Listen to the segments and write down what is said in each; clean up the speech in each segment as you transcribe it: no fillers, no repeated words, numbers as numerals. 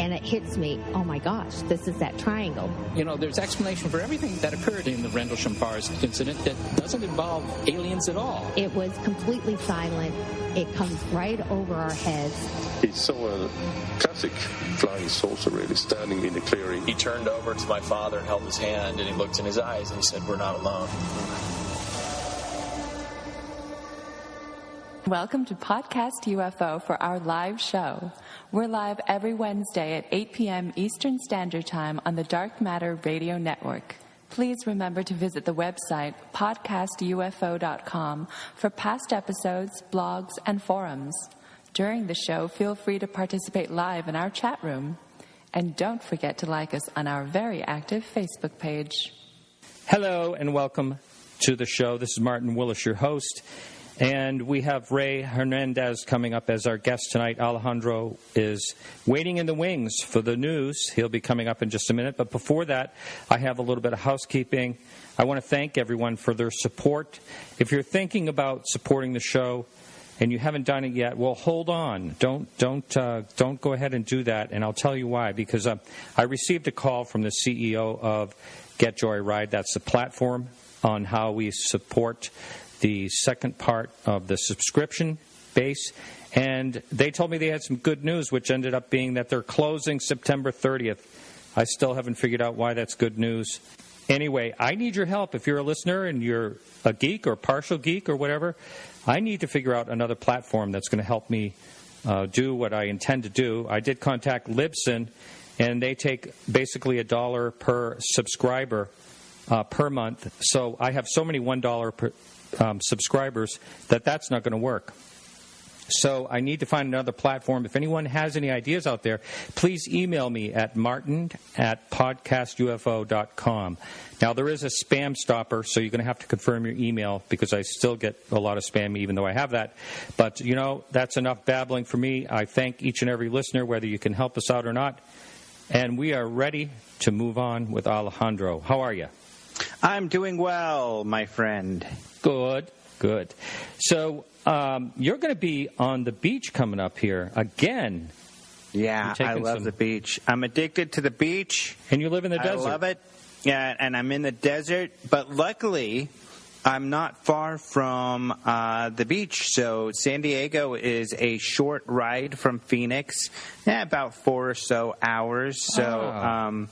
and it hits me, oh my gosh, this is that triangle. You know, there's explanation for everything that occurred in the Rendlesham-Bars incident that doesn't involve aliens at all. It was completely silent. It comes right over our heads. He saw a classic flying saucer really standing in the clearing. He turned over to my father and held his hand, and he looked in his eyes and he said, "We're not alone." Welcome to Podcast UFO for our live show. We're live every Wednesday at 8 p.m. Eastern Standard Time on the Dark Matter Radio Network. Please remember to visit the website podcastufo.com for past episodes, blogs, and forums. During the show, feel free to participate live in our chat room. And don't forget to like us on our very active Facebook page. Hello and welcome to the show. This is Martin Willis, your host. And we have Rey Hernandez coming up as our guest tonight. Alejandro is waiting in the wings for the news. He'll be coming up in just a minute. But before that, I have a little bit of housekeeping. I want to thank everyone for their support. If you're thinking about supporting the show and you haven't done it yet, well, hold on. Don't go ahead and do that. And I'll tell you why. Because I received a call from the CEO of Get Joy Ride. That's the platform on how we support the second part of the subscription base, and they told me they had some good news, which ended up being that they're closing September 30th. I still haven't figured out why that's good news. Anyway, I need your help. If you're a listener and you're a geek or partial geek or whatever, I need to figure out another platform that's going to help me do what I intend to do. I did contact Libsyn, and they take basically $1 per subscriber per month. So I have so many $1 per subscribers that's not going to work. So I need to find another platform. If anyone has any ideas out there, please email me at martin@podcastufo.com. Now, there is a spam stopper, so you're going to have to confirm your email because I still get a lot of spam even though I have that. But, you know, that's enough babbling for me. I thank each and every listener, whether you can help us out or not. And we are ready to move on with Alejandro. How are you? I'm doing well, my friend. Good. So you're going to be on the beach coming up here again. Yeah, I love the beach. I'm addicted to the beach. And you live in the desert. I love it. Yeah, and I'm in the desert. But luckily, I'm not far from the beach. So San Diego is a short ride from Phoenix, about 4 or so hours. So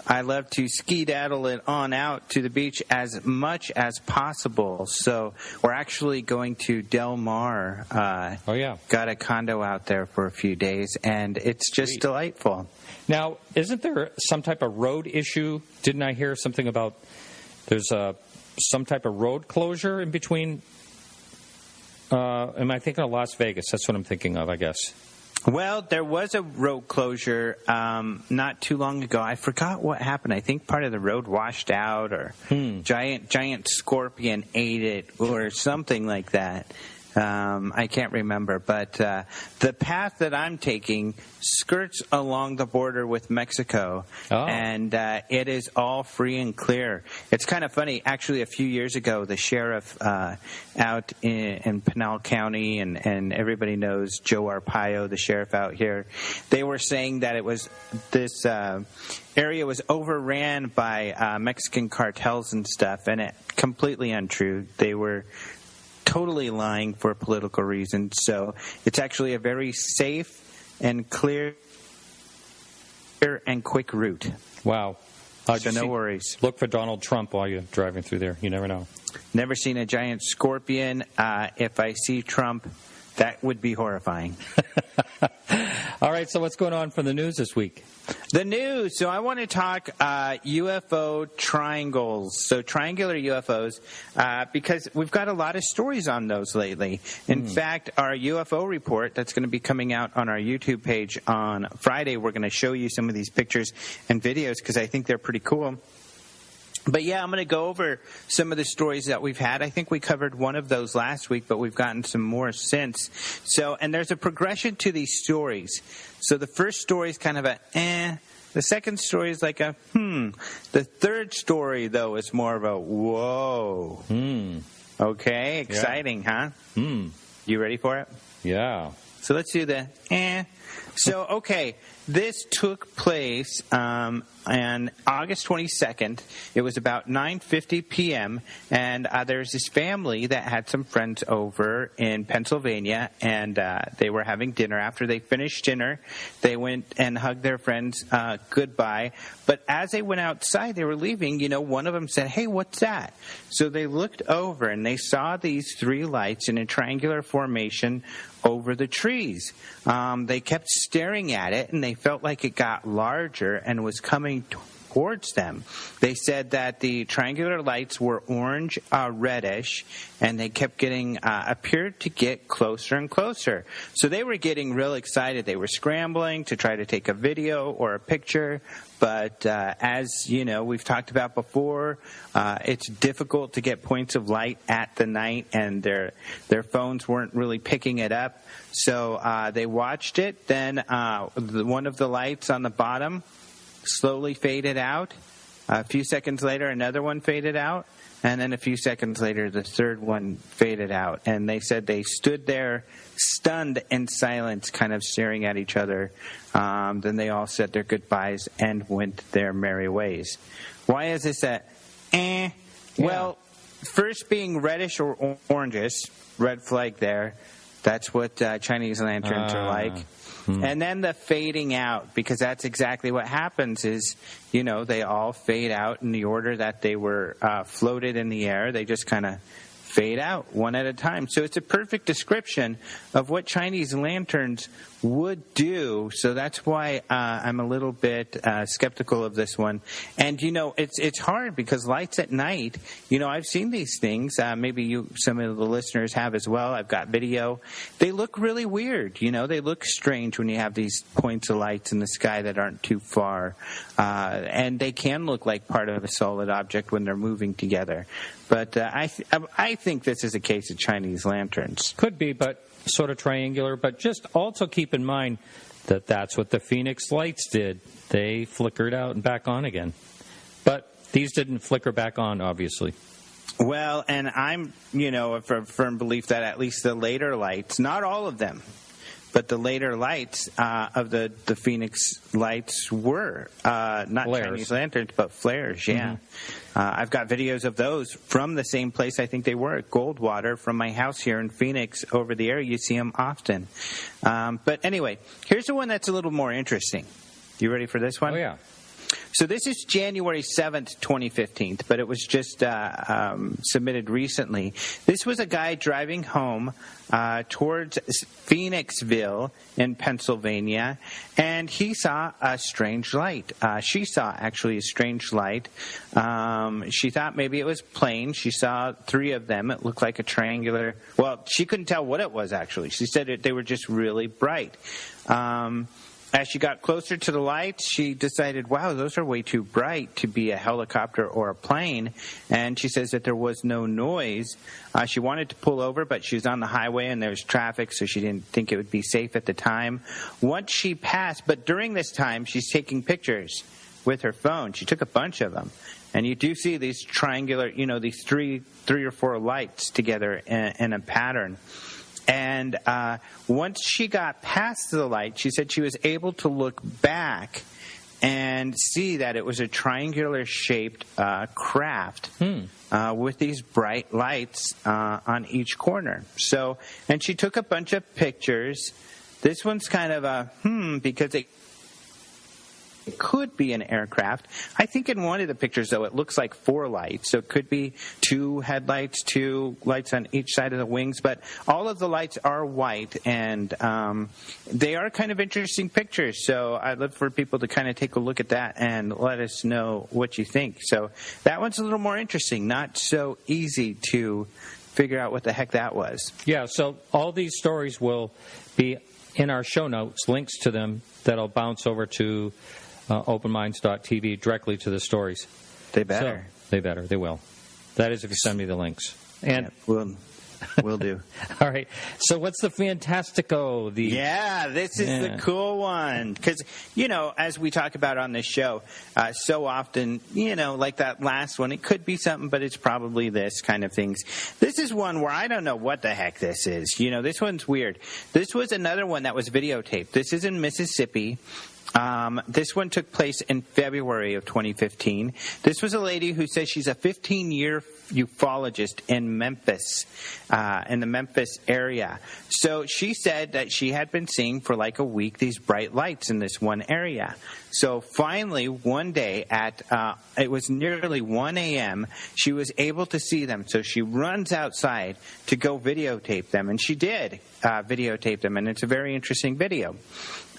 I love to skedaddle it on out to the beach as much as possible. So we're actually going to Del Mar. Got a condo out there for a few days, and it's just delightful. Now, isn't there some type of road issue? Didn't I hear something about there's some type of road closure in between? Am I thinking of Las Vegas? That's what I'm thinking of, I guess. Well, there was a road closure not too long ago. I forgot what happened. I think part of the road washed out, or giant scorpion ate it, or something like that. I can't remember. But the path that I'm taking skirts along the border with Mexico, and it is all free and clear. It's kind of funny. Actually, a few years ago, the sheriff out in Pinal County, and everybody knows Joe Arpaio, the sheriff out here, they were saying that it was this area was overran by Mexican cartels and stuff, and it completely untrue. They were totally lying for political reasons. So it's actually a very safe and clear and quick route. Wow. So no worries. Look for Donald Trump while you're driving through there. You never know. Never seen a giant scorpion. If I see Trump, that would be horrifying. All right, so what's going on for the news this week? The news. So I want to talk UFO triangles. So triangular UFOs, because we've got a lot of stories on those lately. In fact, our UFO report that's going to be coming out on our YouTube page on Friday, we're going to show you some of these pictures and videos because I think they're pretty cool. But, yeah, I'm going to go over some of the stories that we've had. I think we covered one of those last week, but we've gotten some more since. So, and there's a progression to these stories. So the first story is kind of a The second story is like a The third story, though, is more of a whoa. Okay, exciting, huh? You ready for it? Yeah. So let's do the So, okay, this took place on August 22nd. It was about 9:50 p.m., and there's this family that had some friends over in Pennsylvania, and they were having dinner. After they finished dinner, they went and hugged their friends goodbye. But as they went outside, they were leaving, one of them said, "Hey, what's that?" So they looked over, and they saw these 3 lights in a triangular formation over the trees. They kept staring at it, and they felt like it got larger and was coming towards them. They said that the triangular lights were orange, reddish, and they kept appeared to get closer and closer. So they were getting real excited. They were scrambling to try to take a video or a picture. But as we've talked about before, it's difficult to get points of light at the night, and their phones weren't really picking it up. So they watched it. Then one of the lights on the bottom slowly faded out. A few seconds later, another one faded out. And then a few seconds later, the third one faded out. And they said they stood there stunned in silence, kind of staring at each other. Then they all said their goodbyes and went their merry ways. Why is this Yeah. Well, first being reddish or orangish, red flag there. That's what Chinese lanterns are like. And then the fading out, because that's exactly what happens is, they all fade out in the order that they were floated in the air. They just kind of fade out one at a time. So it's a perfect description of what Chinese lanterns would do. So that's why I'm a little bit skeptical of this one. And, it's hard because lights at night, I've seen these things. Maybe some of the listeners have as well. I've got video. They look really weird. They look strange when you have these points of lights in the sky that aren't too far. And they can look like part of a solid object when they're moving together. But I think this is a case of Chinese lanterns. Could be, but sort of triangular. But just also keep in mind that that's what the Phoenix lights did. They flickered out and back on again. But these didn't flicker back on, obviously. Well, and I'm, of a firm belief that at least the later lights, not all of them, but the later lights of the Phoenix lights were not flares. Chinese lanterns, but flares, yeah. Mm-hmm. I've got videos of those from the same place I think they were at Goldwater from my house here in Phoenix over the air. You see them often. But anyway, here's the one that's a little more interesting. You ready for this one? Oh, yeah. So this is January 7th, 2015, but it was just submitted recently. This was a guy driving home towards Phoenixville in Pennsylvania, and he saw a strange light. She saw, actually, a strange light. She thought maybe it was planes. She saw 3 of them. It looked like a triangular. Well, she couldn't tell what it was, actually. She said they were just really bright. As she got closer to the lights, she decided, wow, those are way too bright to be a helicopter or a plane. And she says that there was no noise. She wanted to pull over, but she was on the highway and there was traffic, so she didn't think it would be safe at the time. Once she passed, but during this time, she's taking pictures with her phone. She took a bunch of them. And you do see these triangular, these three or 4 lights together in a pattern. And once she got past the light, she said she was able to look back and see that it was a triangular-shaped craft with these bright lights on each corner. So, and she took a bunch of pictures. This one's kind of because it could be an aircraft. I think in one of the pictures, though, it looks like 4 lights. So it could be 2 headlights, 2 lights on each side of the wings. But all of the lights are white, and they are kind of interesting pictures. So I'd love for people to kind of take a look at that and let us know what you think. So that one's a little more interesting, not so easy to figure out what the heck that was. Yeah, so all these stories will be in our show notes, links to them that'll bounce over to openminds.tv directly to the stories. They better. So, they will. That is if you send me the links. And Will do. All right. So what's the Fantastico? This is the cool one. Because, as we talk about on this show, so often, like that last one, it could be something, but it's probably this kind of things. This is one where I don't know what the heck this is. This one's weird. This was another one that was videotaped. This is in Mississippi. This one took place in February of 2015. This was a lady who says she's a 15-year ufologist in Memphis, in the Memphis area. So she said that she had been seeing for like a week these bright lights in this one area. So finally, one day it was nearly 1 a.m., she was able to see them. So she runs outside to go videotape them, and she did videotape them, and it's a very interesting video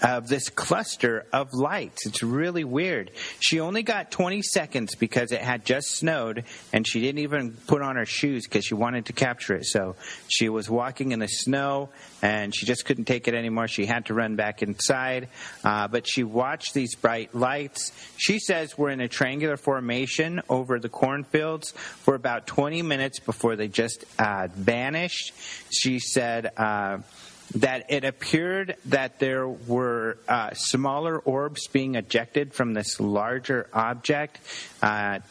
of this cluster of lights. It's really weird. She only got 20 seconds because it had just snowed, and she didn't even put on her shoes because she wanted to capture it. So she was walking in the snow, and she just couldn't take it anymore. She had to run back inside, but she watched these bright lights. She says we're in a triangular formation over the cornfields for about 20 minutes before they just vanished. She said that it appeared that there were smaller orbs being ejected from this larger object, and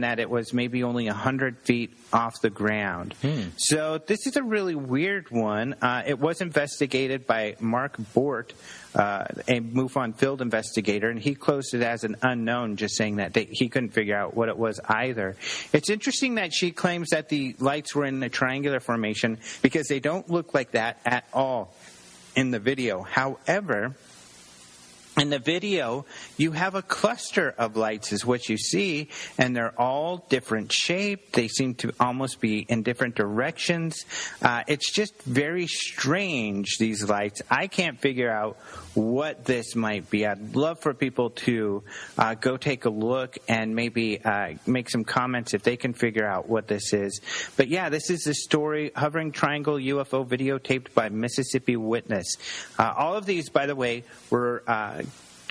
that it was maybe only 100 feet off the ground. So this is a really weird one. It was investigated by Mark Bort, a MUFON field investigator, and he closed it as an unknown, just saying that he couldn't figure out what it was either. It's interesting that she claims that the lights were in a triangular formation because they don't look like that at all in the video. However, in the video, you have a cluster of lights is what you see, and they're all different shape. They seem to almost be in different directions. It's just very strange, these lights. I can't figure out what this might be. I'd love for people to go take a look and maybe make some comments if they can figure out what this is. But yeah, this is the story, Hovering Triangle UFO videotaped by Mississippi Witness. All of these, by the way, were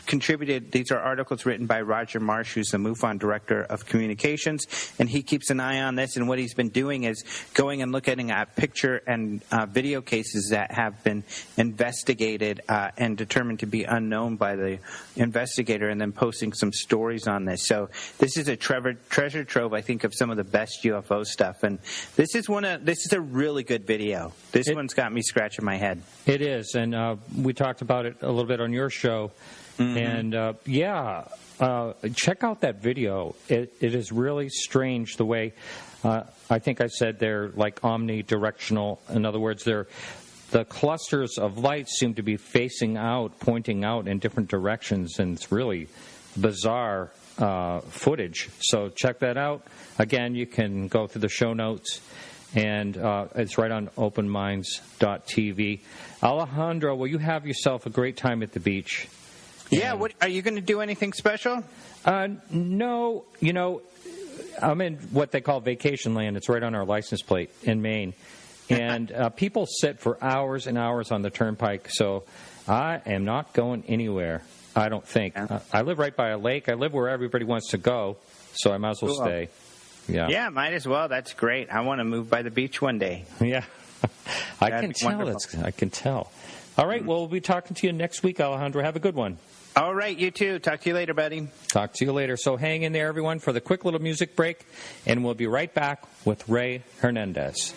contributed. These are articles written by Roger Marsh, who's the MUFON Director of Communications, and he keeps an eye on this. And what he's been doing is going and looking at picture and video cases that have been investigated and determined to be unknown by the investigator, and then posting some stories on this. So this is a treasure trove, I think, of some of the best UFO stuff. And this is a really good video. This one's got me scratching my head. It is, and we talked about it a little bit on your show. And, check out that video. It is really strange the way, I think I said they're like omnidirectional. In other words, the clusters of lights seem to be facing out, pointing out in different directions, and it's really bizarre footage. So check that out. Again, you can go through the show notes, and it's right on openminds.tv. Alejandro, will you have yourself a great time at the beach? Yeah, are you going to do anything special? No. I'm in what they call vacation land. It's right on our license plate in Maine. And people sit for hours and hours on the turnpike, so I am not going anywhere, I don't think. I live right by a lake. I live where everybody wants to go, so I might as well stay. Yeah, might as well. That's great. I want to move by the beach one day. Yeah, I can tell. All right, well, we'll be talking to you next week, Alejandro. Have a good one. All right, you too. Talk to you later, buddy. Talk to you later. So hang in there, everyone, for the quick little music break, and we'll be right back with Rey Hernandez.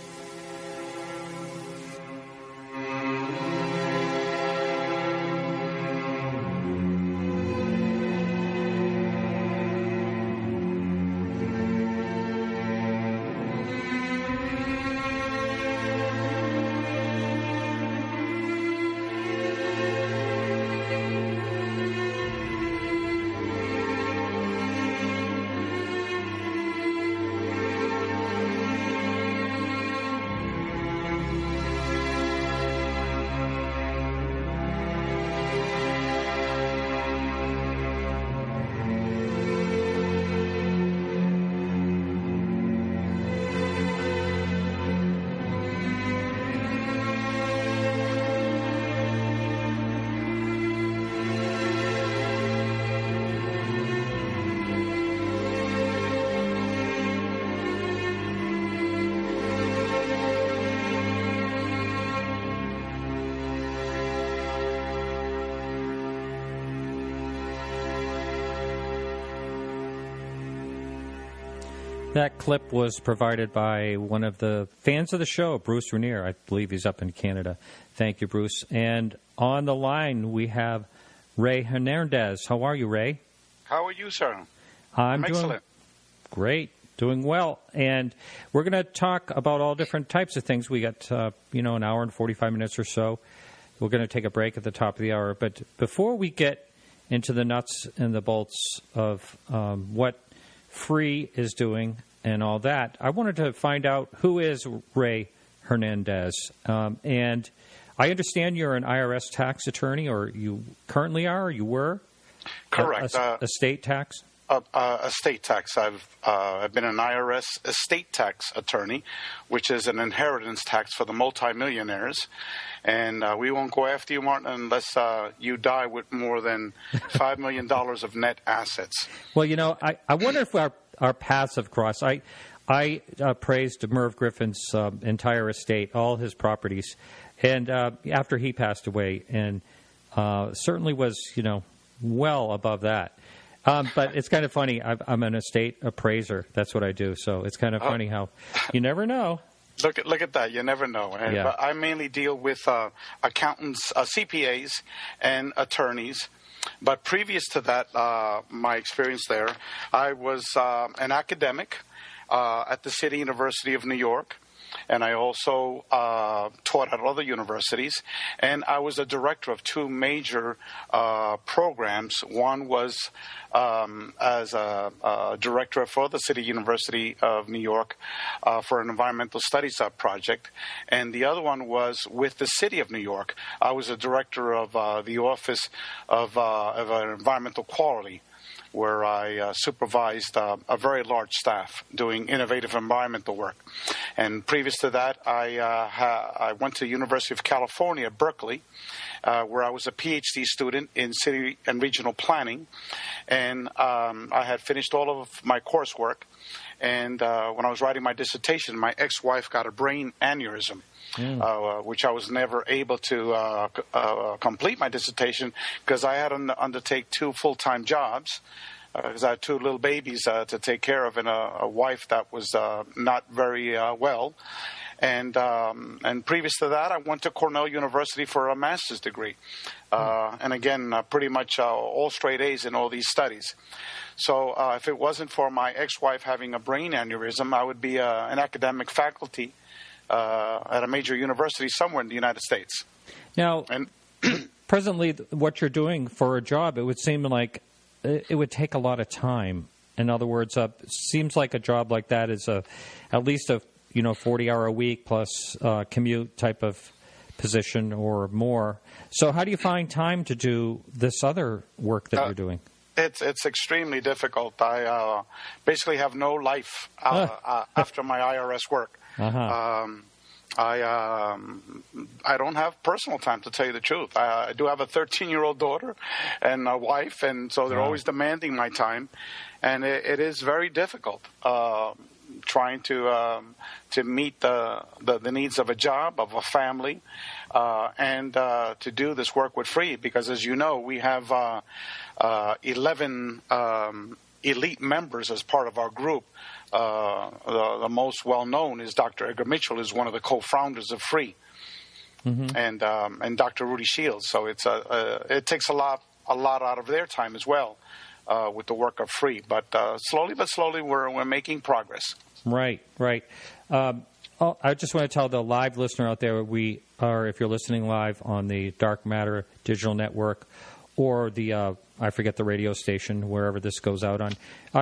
That clip was provided by one of the fans of the show, Bruce Rainier. I believe he's up in Canada. Thank you, Bruce. And on the line, we have Rey Hernandez. How are you, Ray? How are you, sir? I'm doing excellent. Great, doing well. And we're going to talk about all different types of things. We got, an hour and 45 minutes or so. We're going to take a break at the top of the hour. But before we get into the nuts and the bolts of what Free is doing and all that, I wanted to find out who is Rey Hernandez. And I understand you're an IRS tax attorney, or you currently are, or you were? Correct. Estate tax? Estate tax. I've been an IRS estate tax attorney, which is an inheritance tax for the multimillionaires. And we won't go after you, Martin, unless you die with more than $5 million of net assets. Well, I wonder if our paths have crossed. I praised Merv Griffin's entire estate, all his properties, and after he passed away, and certainly was, well above that. But it's kind of funny. I'm an estate appraiser. That's what I do. So it's kind of funny how you never know. Look at that. You never know. And, yeah. But I mainly deal with accountants, CPAs, and attorneys. But previous to that, my experience there, I was an academic at the City University of New York. And I also taught at other universities. And I was a director of two major programs. One was as a director for the City University of New York for an environmental studies project. And the other one was with the City of New York. I was a director of the Office of Environmental Quality, where I supervised a very large staff doing innovative environmental work. And previous to that, I went to the University of California, Berkeley, where I was a PhD student in city and regional planning. And I had finished all of my coursework. And when I was writing my dissertation, my ex-wife got a brain aneurysm. Which I was never able to complete my dissertation because I had to undertake two full-time jobs because I had two little babies to take care of and a wife that was not very well. And previous to that, I went to Cornell University for a master's degree. And again, pretty much all straight A's in all these studies. So if it wasn't for my ex-wife having a brain aneurysm, I would be an academic faculty at a major university somewhere in the United States. Now, presently, what you're doing for a job, it would seem like it would take a lot of time. In other words, it seems like a job like that is at least a 40-hour a week plus commute type of position or more. So how do you find time to do this other work that you're doing? It's extremely difficult. I basically have no life after my IRS work. Uh-huh. I don't have personal time, to tell you the truth. I do have a 13-year-old daughter and a wife, and so they're always demanding my time, and it is very difficult trying to meet the needs of a job, of a family, and to do this work with Free, because as you know, we have 11 elite members as part of our group. The most well-known is Dr. Edgar Mitchell, is one of the co-founders of Free, and Dr. Rudy Shields. So it takes a lot out of their time as well with the work of Free. But slowly, we're making progress. Right. I just want to tell the live listener out there, we are, if you're listening live on the Dark Matter Digital Network or the I forget the radio station, wherever this goes out on.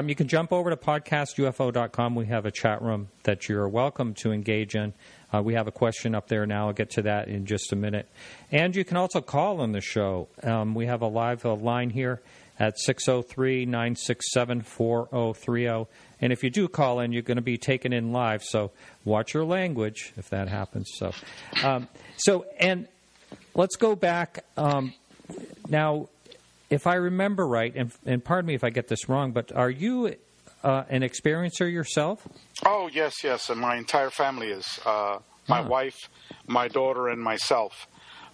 You can jump over to podcastufo.com. We have a chat room that you're welcome to engage in. We have a question up there now. I'll get to that in just a minute. And you can also call on the show. We have a live line here at 603-967-4030. And if you do call in, you're going to be taken in live. So watch your language if that happens. So and let's go back now. If I remember right, and pardon me if I get this wrong, but are you an experiencer yourself? Oh, yes, and my entire family is. My wife, my daughter, and myself.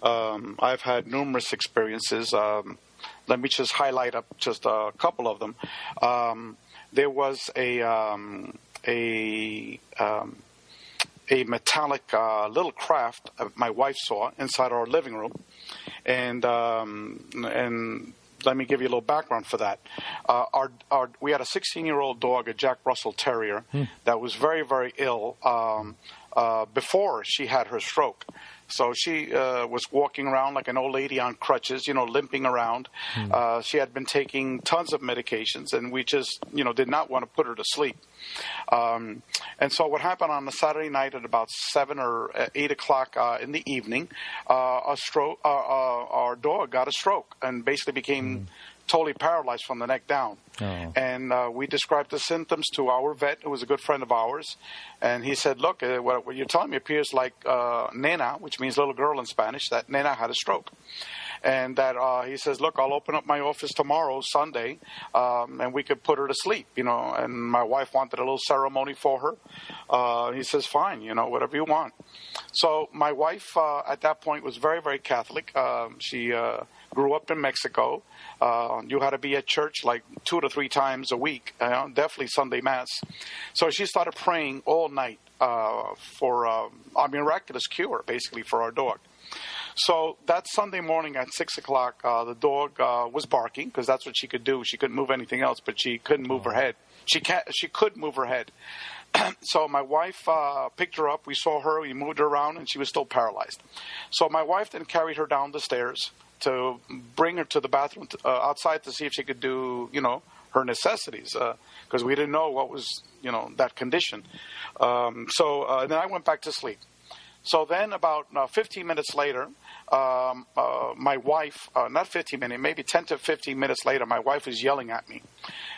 I've had numerous experiences. Let me just highlight up just a couple of them. There was a a metallic little craft my wife saw inside our living room, and let me give you a little background for that. We had a 16-year-old dog, a Jack Russell Terrier, that was very, very ill before she had her stroke. So she was walking around like an old lady on crutches, limping around. She had been taking tons of medications, and we just, did not want to put her to sleep. And so what happened on a Saturday night at about 7 or 8 o'clock in the evening, our dog got a stroke and basically became totally paralyzed from the neck down. And we described the symptoms to our vet, who was a good friend of ours. And he said, look, what you're telling me appears like Nena, which means little girl in Spanish, that Nena had a stroke. And that he says, look, I'll open up my office tomorrow, Sunday, and we could put her to sleep, And my wife wanted a little ceremony for her. He says, fine, whatever you want. So my wife at that point was very, very Catholic. She grew up in Mexico. You had to be at church like 2 to 3 times a week, definitely Sunday Mass. So she started praying all night for a miraculous cure, basically, for our dog. So that Sunday morning at 6 o'clock, the dog was barking because that's what she could do. She couldn't move anything else, but she couldn't move her head. She could move her head. So my wife picked her up. We saw her. We moved her around, and she was still paralyzed. So my wife then carried her down the stairs to bring her to the bathroom outside to see if she could do, her necessities, because we didn't know what was, that condition. So then I went back to sleep. So then about 15 minutes later, my wife, not 15 minutes, maybe 10 to 15 minutes later, my wife was yelling at me.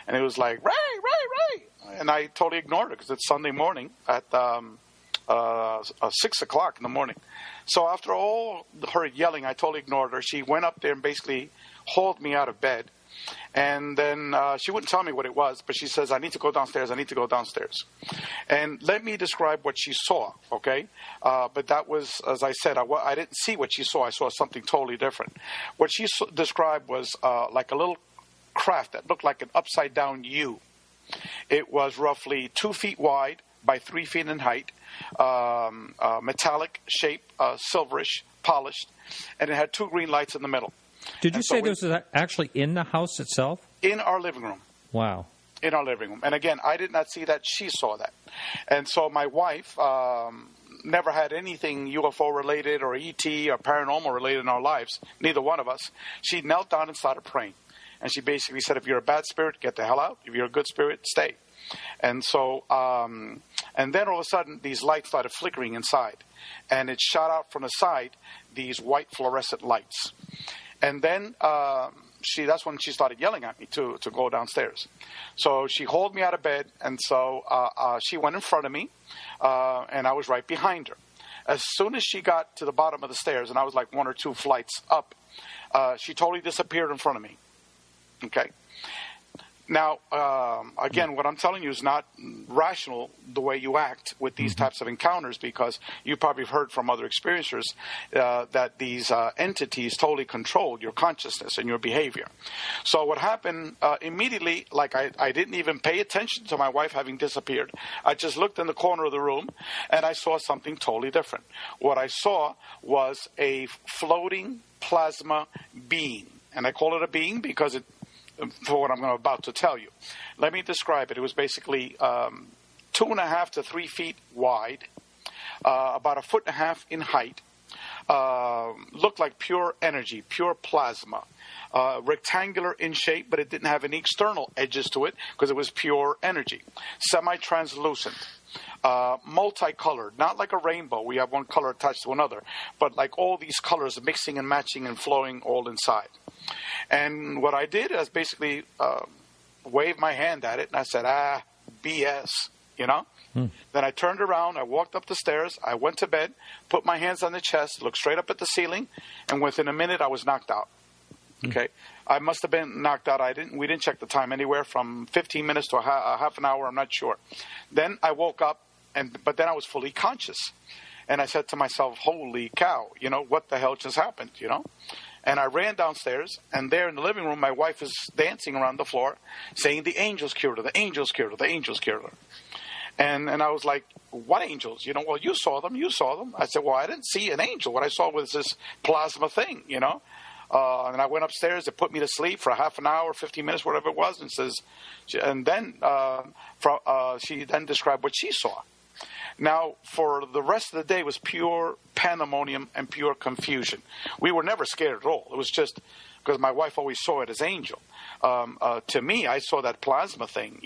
And it was like, Ray, Ray, Ray. And I totally ignored her because it's Sunday morning at 6 o'clock in the morning. So after all her yelling, I totally ignored her. She went up there and basically hauled me out of bed. And then she wouldn't tell me what it was, but she says, I need to go downstairs. I need to go downstairs. And let me describe what she saw, okay? But that was, as I said, I didn't see what she saw. I saw something totally different. What she described was like a little craft that looked like an upside-down U. It was roughly 2 feet wide by 3 feet in height, metallic shape, silverish, polished, and it had 2 green lights in the middle. Did you say this was actually in the house itself? In our living room. Wow. In our living room. And again, I did not see that. She saw that. And so my wife never had anything UFO related or ET or paranormal related in our lives, neither one of us. She knelt down and started praying. And she basically said, if you're a bad spirit, get the hell out. If you're a good spirit, stay. And so, and then all of a sudden, these lights started flickering inside. And it shot out from the side, these white fluorescent lights. And then that's when she started yelling at me to go downstairs. So she hauled me out of bed, and so she went in front of me, and I was right behind her. As soon as she got to the bottom of the stairs, and I was like 1 or 2 flights up, she totally disappeared in front of me. Okay? Now, again, what I'm telling you is not rational the way you act with these types of encounters, because you probably have heard from other experiencers that these entities totally control your consciousness and your behavior. So what happened immediately, like I didn't even pay attention to my wife having disappeared. I just looked in the corner of the room and I saw something totally different. What I saw was a floating plasma being. And I call it a being because for what I'm about to tell you. Let me describe it. It was basically 2.5 to 3 feet wide, about 1.5 feet in height, looked like pure energy, pure plasma, rectangular in shape, but it didn't have any external edges to it because it was pure energy, semi-translucent. Multicolored, not like a rainbow. We have one color attached to another, but like all these colors mixing and matching and flowing all inside. And what I did is basically waved my hand at it, and I said, BS, Then I turned around, I walked up the stairs, I went to bed, put my hands on the chest, looked straight up at the ceiling, and within a minute I was knocked out. Okay, I must have been knocked out. We didn't check the time, anywhere from 15 minutes to a half an hour. I'm not sure. Then I woke up, but then I was fully conscious, and I said to myself, "Holy cow! What the hell just happened?" And I ran downstairs, and there in the living room, my wife is dancing around the floor, saying, "The angels cured her. The angels cured her. The angels cured her." And I was like, what angels? Well, you saw them. I said, well, I didn't see an angel. What I saw was this plasma thing, And I went upstairs. They put me to sleep for a half an hour, 15 minutes, whatever it was. And then she then described what she saw. Now, for the rest of the day, it was pure pandemonium and pure confusion. We were never scared at all. It was just because my wife always saw it as angel. To me, I saw that plasma thing,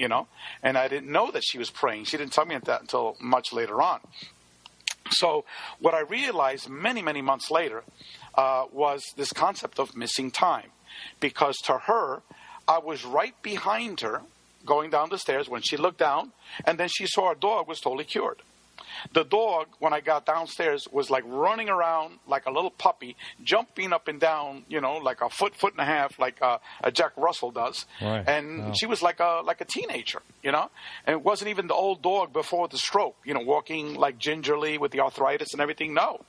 and I didn't know that she was praying. She didn't tell me that until much later on. So what I realized many, many months later was this concept of missing time. Because to her, I was right behind her going down the stairs when she looked down, and then she saw her dog was totally cured. The dog, when I got downstairs, was like running around like a little puppy, jumping up and down, like a foot and a half, like a Jack Russell does. Right. And she was like a teenager, And it wasn't even the old dog before the stroke, walking like gingerly with the arthritis and everything. No,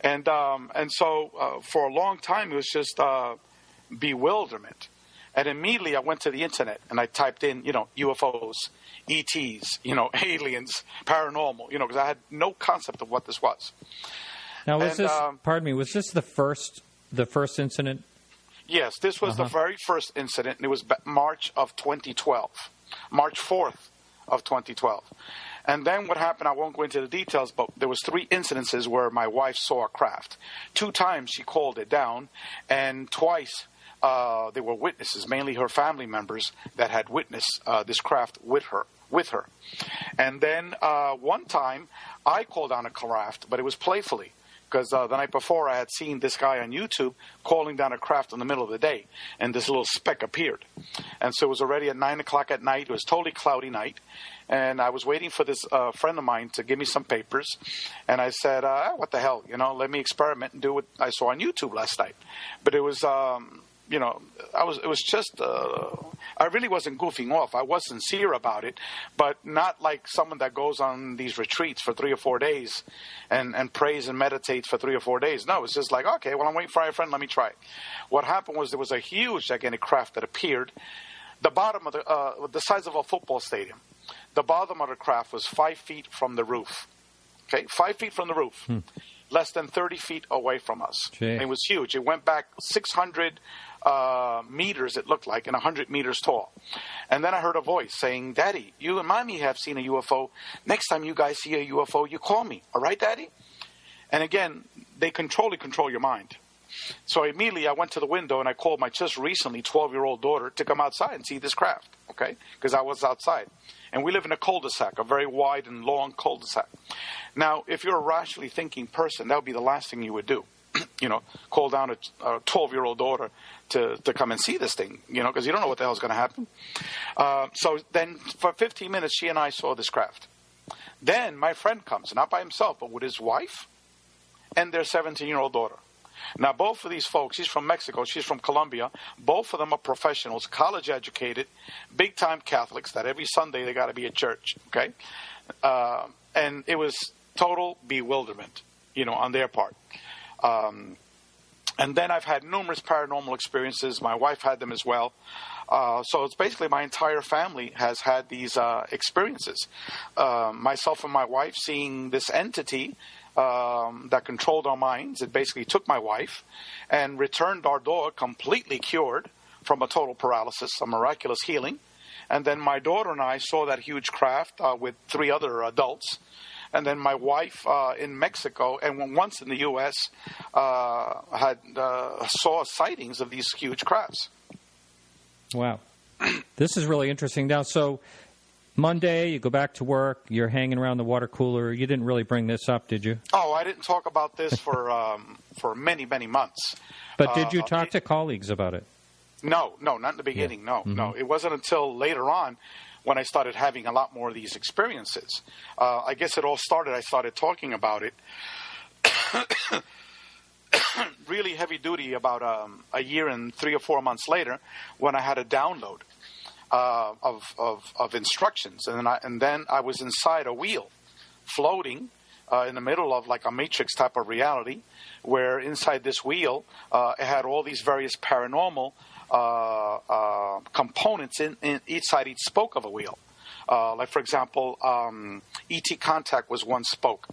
And so for a long time, it was just bewilderment. And immediately I went to the internet and I typed in, UFOs, ETs, aliens, paranormal, because I had no concept of what this was. Now, was this the first incident? Yes, this was the very first incident, and it was March of 2012, March 4th of 2012. And then what happened, I won't go into the details, but there was 3 incidences where my wife saw a craft. 2 times she called it down, and twice there were witnesses, mainly her family members, that had witnessed this craft with her. And then one time I called down a craft, but it was playfully, because the night before I had seen this guy on YouTube calling down a craft in the middle of the day, and this little speck appeared. And so it was already at 9 o'clock at night. It was a totally cloudy night. And I was waiting for this friend of mine to give me some papers. And I said, what the hell, let me experiment and do what I saw on YouTube last night. But it was... I really wasn't goofing off. I was sincere about it, but not like someone that goes on these retreats for 3 or 4 days and prays and meditates for 3 or 4 days. No, it's just like, okay, well, I'm waiting for my friend. Let me try it. What happened was there was a huge, gigantic craft that appeared. The bottom of the size of a football stadium. The bottom of the craft was 5 feet from the roof. Okay, 5 feet from the roof. Less than 30 feet away from us. It was huge. It went back 600 meters, it looked like, and 100 meters tall. And then I heard a voice saying, Daddy, you and Mommy have seen a UFO. Next time you guys see a UFO, you call me. All right, Daddy? And again, they control your mind. So immediately I went to the window and I called my just recently 12-year-old daughter to come outside and see this craft, okay? Because I was outside. And we live in a cul-de-sac, a very wide and long cul-de-sac. Now, if you're a rationally thinking person, that would be the last thing you would do. Call down a 12-year-old daughter to come and see this thing, because you don't know what the hell is going to happen. So then for 15 minutes, she and I saw this craft. Then my friend comes, not by himself, but with his wife and their 17-year-old daughter. Now, both of these folks, he's from Mexico, she's from Colombia. Both of them are professionals, college educated, big-time Catholics, that every Sunday they got to be at church, okay? And it was total bewilderment, on their part. And then I've had numerous paranormal experiences. My wife had them as well. So it's basically my entire family has had these experiences. Myself and my wife seeing this entity that controlled our minds. It basically took my wife and returned our dog completely cured from a total paralysis, a miraculous healing. And then my daughter and I saw that huge craft with 3 other adults. And then my wife in Mexico and once in the U.S. Saw sightings of these huge crafts. Wow. This is really interesting. Now, so Monday, you go back to work, you're hanging around the water cooler. You didn't really bring this up, did you? Oh, I didn't talk about this for many, many months. But did you talk to colleagues about it? No, not in the beginning, no. It wasn't until later on when I started having a lot more of these experiences. I guess it all started, I started talking about it really heavy duty about a year and 3 or 4 months later when I had a download of instructions. And then I was inside a wheel floating in the middle of like a matrix type of reality where inside this wheel it had all these various paranormal components in each side, each spoke of a wheel. Like, for example, E.T. contact was one spoke.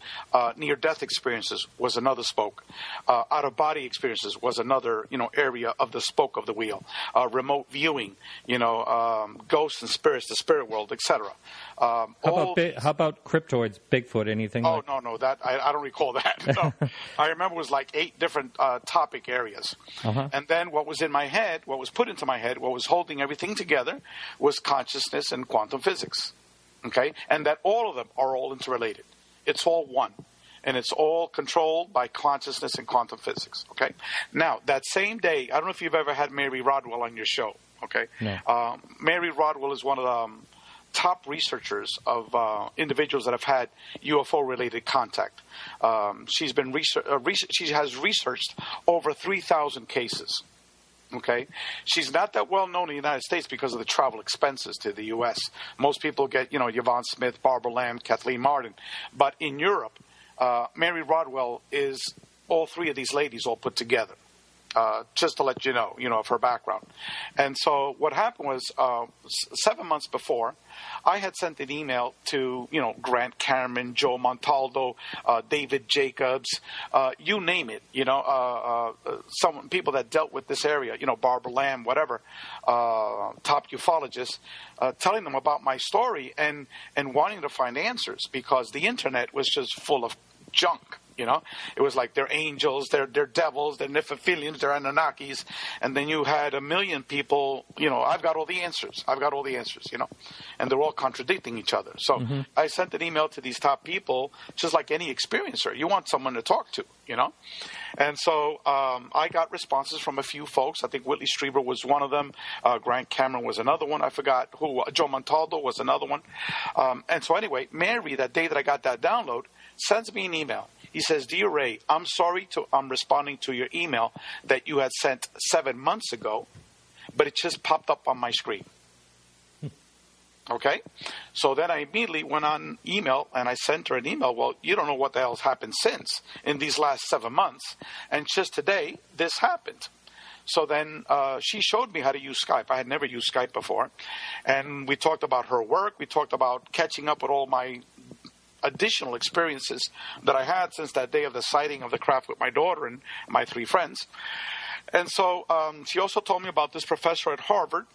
Near-death experiences was another spoke. Out-of-body experiences was another, area of the spoke of the wheel. Remote viewing, ghosts and spirits, the spirit world, etc. How about cryptoids, Bigfoot, anything? Oh, no, that I don't recall that. No. I remember it was like 8 different topic areas. Uh-huh. And then what was in my head, what was put into my head, what was holding everything together was consciousness and quantum physics. Okay? And that all of them are all interrelated. It's all one. And it's all controlled by consciousness and quantum physics. Okay? Now, that same day, I don't know if you've ever had Mary Rodwell on your show. Okay? No. Mary Rodwell is one of the top researchers of individuals that have had UFO-related contact. She has researched over 3,000 cases. Okay, she's not that well known in the United States because of the travel expenses to the U.S. Most people get, Yvonne Smith, Barbara Lamb, Kathleen Martin, but in Europe, Mary Rodwell is all 3 of these ladies all put together. Just to let you know, of her background. And so what happened was 7 months before, I had sent an email to, Grant Cameron, Joe Montaldo, David Jacobs, you name it, some people that dealt with this area, Barbara Lamb, whatever, top ufologists, telling them about my story and wanting to find answers because the internet was just full of junk. It was like they're angels, they're devils, they're Nephilims, they're Anunnakis, and then you had a million people, I've got all the answers, and they're all contradicting each other. So I sent an email to these top people, just like any experiencer. You want someone to talk to, And so I got responses from a few folks. I think Whitley Strieber was one of them. Grant Cameron was another one. I forgot who. Joe Montaldo was another one. And so anyway, Mary, that day that I got that download, sends me an email. He says, "Dear Ray, I'm responding to your email that you had sent 7 months ago, but it just popped up on my screen." Okay? So then I immediately went on email and I sent her an email. Well, you don't know what the hell's happened since in these last 7 months. And just today, this happened. So then she showed me how to use Skype. I had never used Skype before. And we talked about her work. We talked about catching up with all my additional experiences that I had since that day of the sighting of the craft with my daughter and my 3 friends. And so she also told me about this professor at Harvard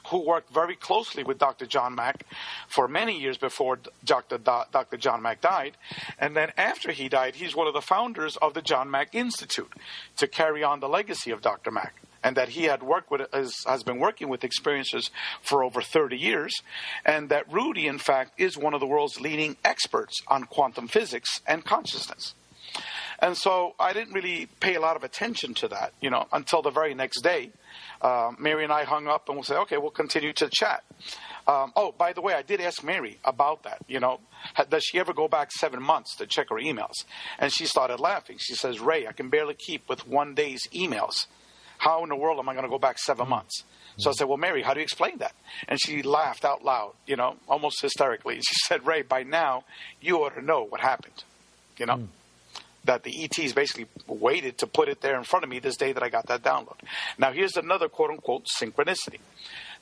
who worked very closely with Dr. John Mack for many years before Dr. John Mack died. And then after he died, he's one of the founders of the John Mack Institute to carry on the legacy of Dr. Mack. And that he had has been working with experiencers for over 30 years, and that Rudy, in fact, is one of the world's leading experts on quantum physics and consciousness. And so I didn't really pay a lot of attention to that, until the very next day. Mary and I hung up, and we'll say, okay, we'll continue to chat. Oh, by the way, I did ask Mary about that, does she ever go back 7 months to check her emails? And she started laughing. She says, "Ray, I can barely keep with one day's emails. How in the world am I going to go back 7 months?" So I said, "Well, Mary, how do you explain that?" And she laughed out loud, almost hysterically. She said, "Ray, by now, you ought to know what happened, that the ETs basically waited to put it there in front of me this day that I got that download." Now, here's another quote-unquote synchronicity.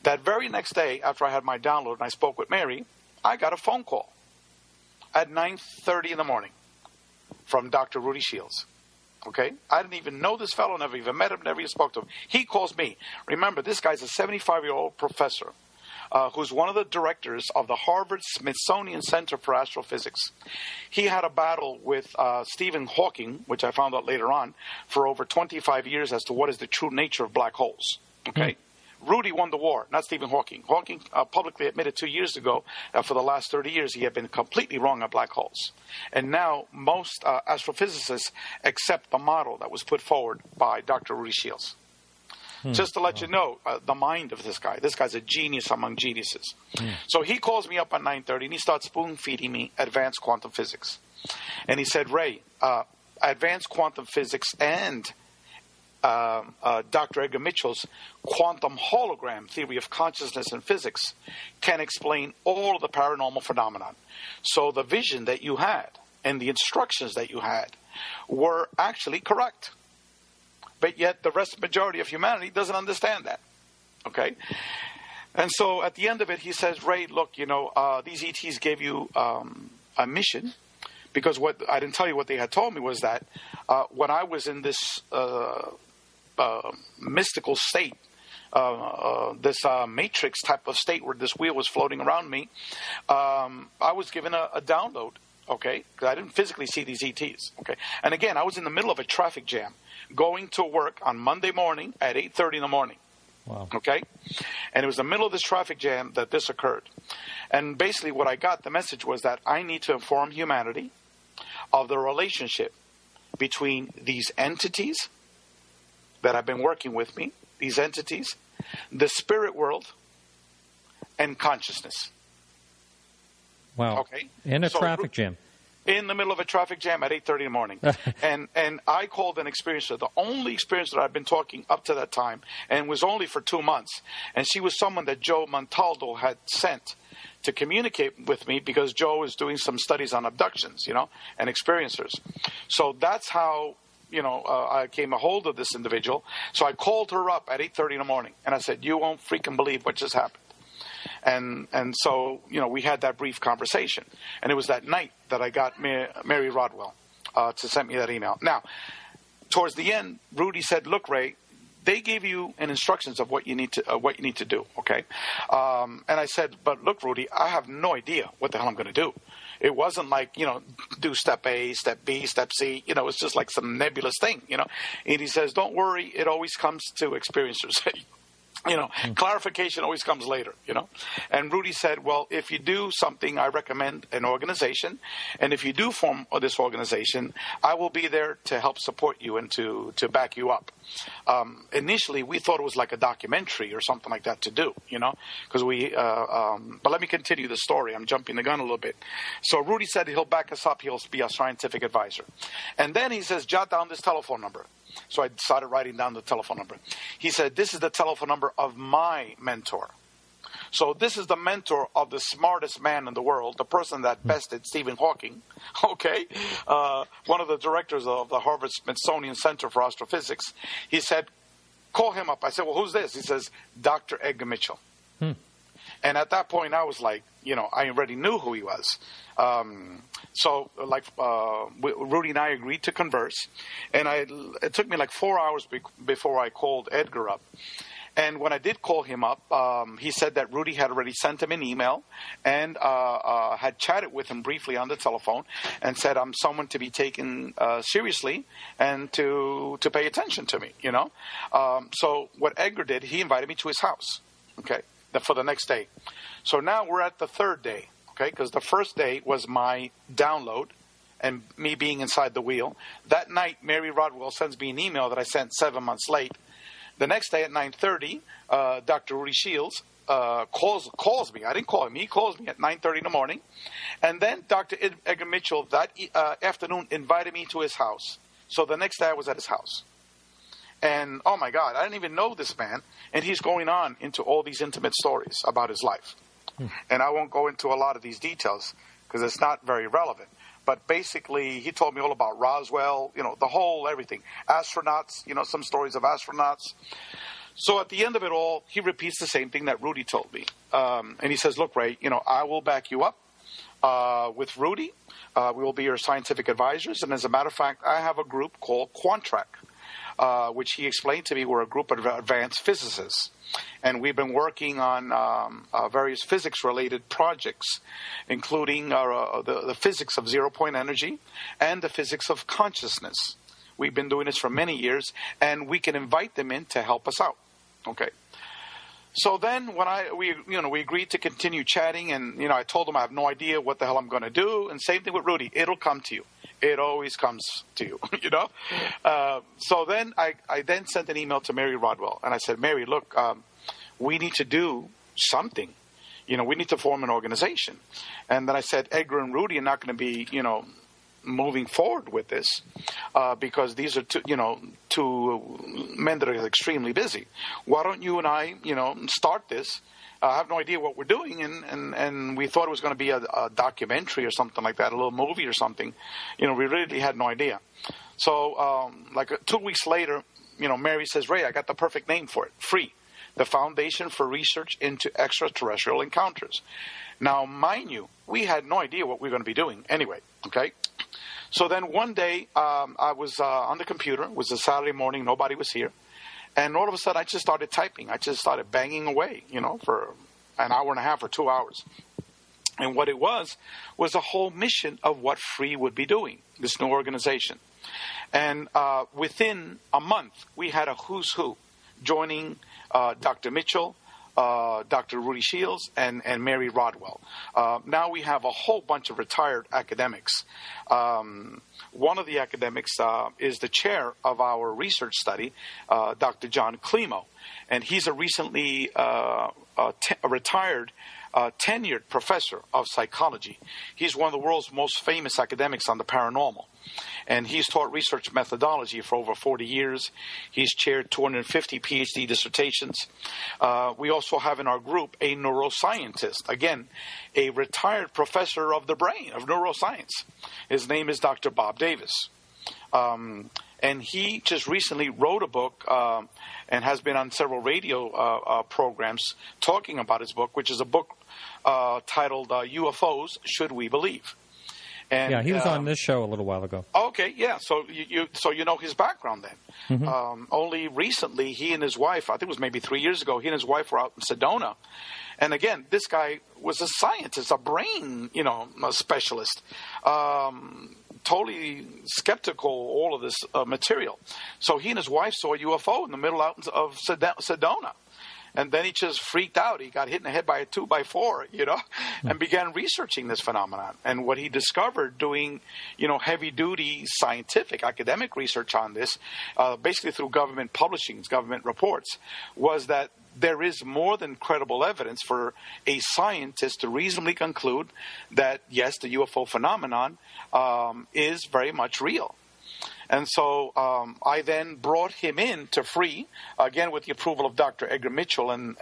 That very next day, after I had my download and I spoke with Mary, I got a phone call at 9:30 in the morning from Dr. Rudy Shields. Okay? I didn't even know this fellow, never even met him, never even spoke to him. He calls me. Remember, this guy's a 75-year-old professor who's one of the directors of the Harvard-Smithsonian Center for Astrophysics. He had a battle with Stephen Hawking, which I found out later on, for over 25 years as to what is the true nature of black holes. Okay? Rudy won the war, not Stephen Hawking. Hawking publicly admitted 2 years ago that for the last 30 years he had been completely wrong on black holes. And now most astrophysicists accept the model that was put forward by Dr. Rudy Shields. Just to let you know the mind of this guy. This guy's a genius among geniuses. So he calls me up at 9:30 and he starts spoon-feeding me advanced quantum physics. And he said, "Ray, advanced quantum physics and Dr. Edgar Mitchell's quantum hologram theory of consciousness and physics can explain all of the paranormal phenomenon. So the vision that you had and the instructions that you had were actually correct. But yet the majority of humanity doesn't understand that." Okay? And so at the end of it, he says, Ray, look, these ETs gave you a mission, because what I didn't tell you what they had told me was that when I was in this mystical state, this matrix type of state where this wheel was floating around me, I was given a download, okay? Because I didn't physically see these ETs, okay? And again, I was in the middle of a traffic jam going to work on Monday morning at 8:30 in the morning. Wow. Okay? And it was the middle of this traffic jam that this occurred. And basically what I got, the message was that I need to inform humanity of the relationship between these entities that have been working with me, these entities, the spirit world, and consciousness. Wow. Okay? In a traffic jam. In the middle of a traffic jam at 8:30 in the morning. and I called an experiencer, the only experiencer I've been talking up to that time, and was only for 2 months. And she was someone that Joe Montaldo had sent to communicate with me, because Joe is doing some studies on abductions, and experiencers. So that's how, I came a hold of this individual. So I called her up at 8:30 in the morning, and I said, you won't freaking believe what just happened. And so, we had that brief conversation. And it was that night that I got Mary Rodwell to send me that email. Now, towards the end, Rudy said, look, Ray, they gave you an instructions of what you need to do, okay? And I said, but look, Rudy, I have no idea what the hell I'm going to do. It wasn't like, do step A, step B, step C. It's just like some nebulous thing, And he says, don't worry, it always comes to experiencers. Clarification always comes later, And Rudy said, well, if you do something, I recommend an organization. And if you do form this organization, I will be there to help support you and to back you up. Initially, we thought it was like a documentary or something like that to do, because but let me continue the story. I'm jumping the gun a little bit. So Rudy said he'll back us up. He'll be a scientific advisor. And then he says, jot down this telephone number. So I started writing down the telephone number. He said, this is the telephone number of my mentor. So this is the mentor of the smartest man in the world, the person that bested Stephen Hawking, okay? One of the directors of the Harvard-Smithsonian Center for Astrophysics. He said, call him up. I said, well, who's this? He says, Dr. Edgar Mitchell. And at that point, I was like, I already knew who he was. So, Rudy and I agreed to converse. And it took me like 4 hours before I called Edgar up. And when I did call him up, he said that Rudy had already sent him an email and had chatted with him briefly on the telephone and said, I'm someone to be taken seriously and to pay attention to me, So what Edgar did, he invited me to his house, okay, for the next day. So now we're at the third day, okay, because the first day was my download and me being inside the wheel. That night, Mary Rodwell sends me an email that I sent 7 months late. The next day at 9:30, Dr. Rudy Shields calls me. I didn't call him. He calls me at 9:30 in the morning. And then Dr. Edgar Mitchell that afternoon invited me to his house. So the next day I was at his house. And, oh, my God, I didn't even know this man. And he's going on into all these intimate stories about his life. And I won't go into a lot of these details because it's not very relevant. But basically, he told me all about Roswell, the whole everything. Astronauts, some stories of astronauts. So at the end of it all, he repeats the same thing that Rudy told me. And he says, look, Ray, I will back you up with Rudy. We will be your scientific advisors. And as a matter of fact, I have a group called Quantrack, which he explained to me we're a group of advanced physicists. And we've been working on various physics-related projects, including the physics of zero-point energy and the physics of consciousness. We've been doing this for many years, and we can invite them in to help us out. Okay. So then when we agreed to continue chatting, and I told him I have no idea what the hell I'm going to do, and same thing with Rudy. It'll come to you. It always comes to you, So then I then sent an email to Mary Rodwell, and I said, Mary, look, we need to do something. We need to form an organization. And then I said, Edgar and Rudy are not going to be, moving forward with this because these are two men that are extremely busy. Why don't you and I, start this? I have no idea what we're doing, and we thought it was going to be a documentary or something like that, a little movie or something. We really had no idea. So, 2 weeks later, Mary says, Ray, I got the perfect name for it, Free. the Foundation for Research into Extraterrestrial Encounters. Now, mind you, we had no idea what we were going to be doing anyway, okay? So then one day, I was on the computer. It was a Saturday morning. Nobody was here. And all of a sudden, I just started typing. I just started banging away, for an hour and a half or 2 hours. And what it was a whole mission of what FREE would be doing, this new organization. And within a month, we had a who's who joining Dr. Mitchell, Dr. Rudy Shields, and Mary Rodwell. Now we have a whole bunch of retired academics. One of the academics is the chair of our research study, Dr. John Climo. And he's a recently retired tenured professor of psychology. He's one of the world's most famous academics on the paranormal. And he's taught research methodology for over 40 years. He's chaired 250 PhD dissertations. We also have in our group a neuroscientist, again, a retired professor of the brain, of neuroscience. His name is Dr. Bob Davis. And he just recently wrote a book and has been on several radio programs talking about his book, which is a book titled UFOs, Should We Believe? And, yeah, he was on this show a little while ago. Okay, yeah. So you know his background then. Mm-hmm. Only recently, he and his wife, I think it was maybe 3 years ago, he and his wife were out in Sedona. And again, this guy was a scientist, a brain, a specialist. Totally skeptical, all of this material. So he and his wife saw a UFO in the middle out of Sedona. And then he just freaked out. He got hit in the head by a 2x4, and began researching this phenomenon. And what he discovered doing, heavy-duty scientific, academic research on this, basically through government publishings, government reports, was that there is more than credible evidence for a scientist to reasonably conclude that, yes, the UFO phenomenon is very much real. And so I then brought him in to FREE, again with the approval of Dr. Edgar Mitchell and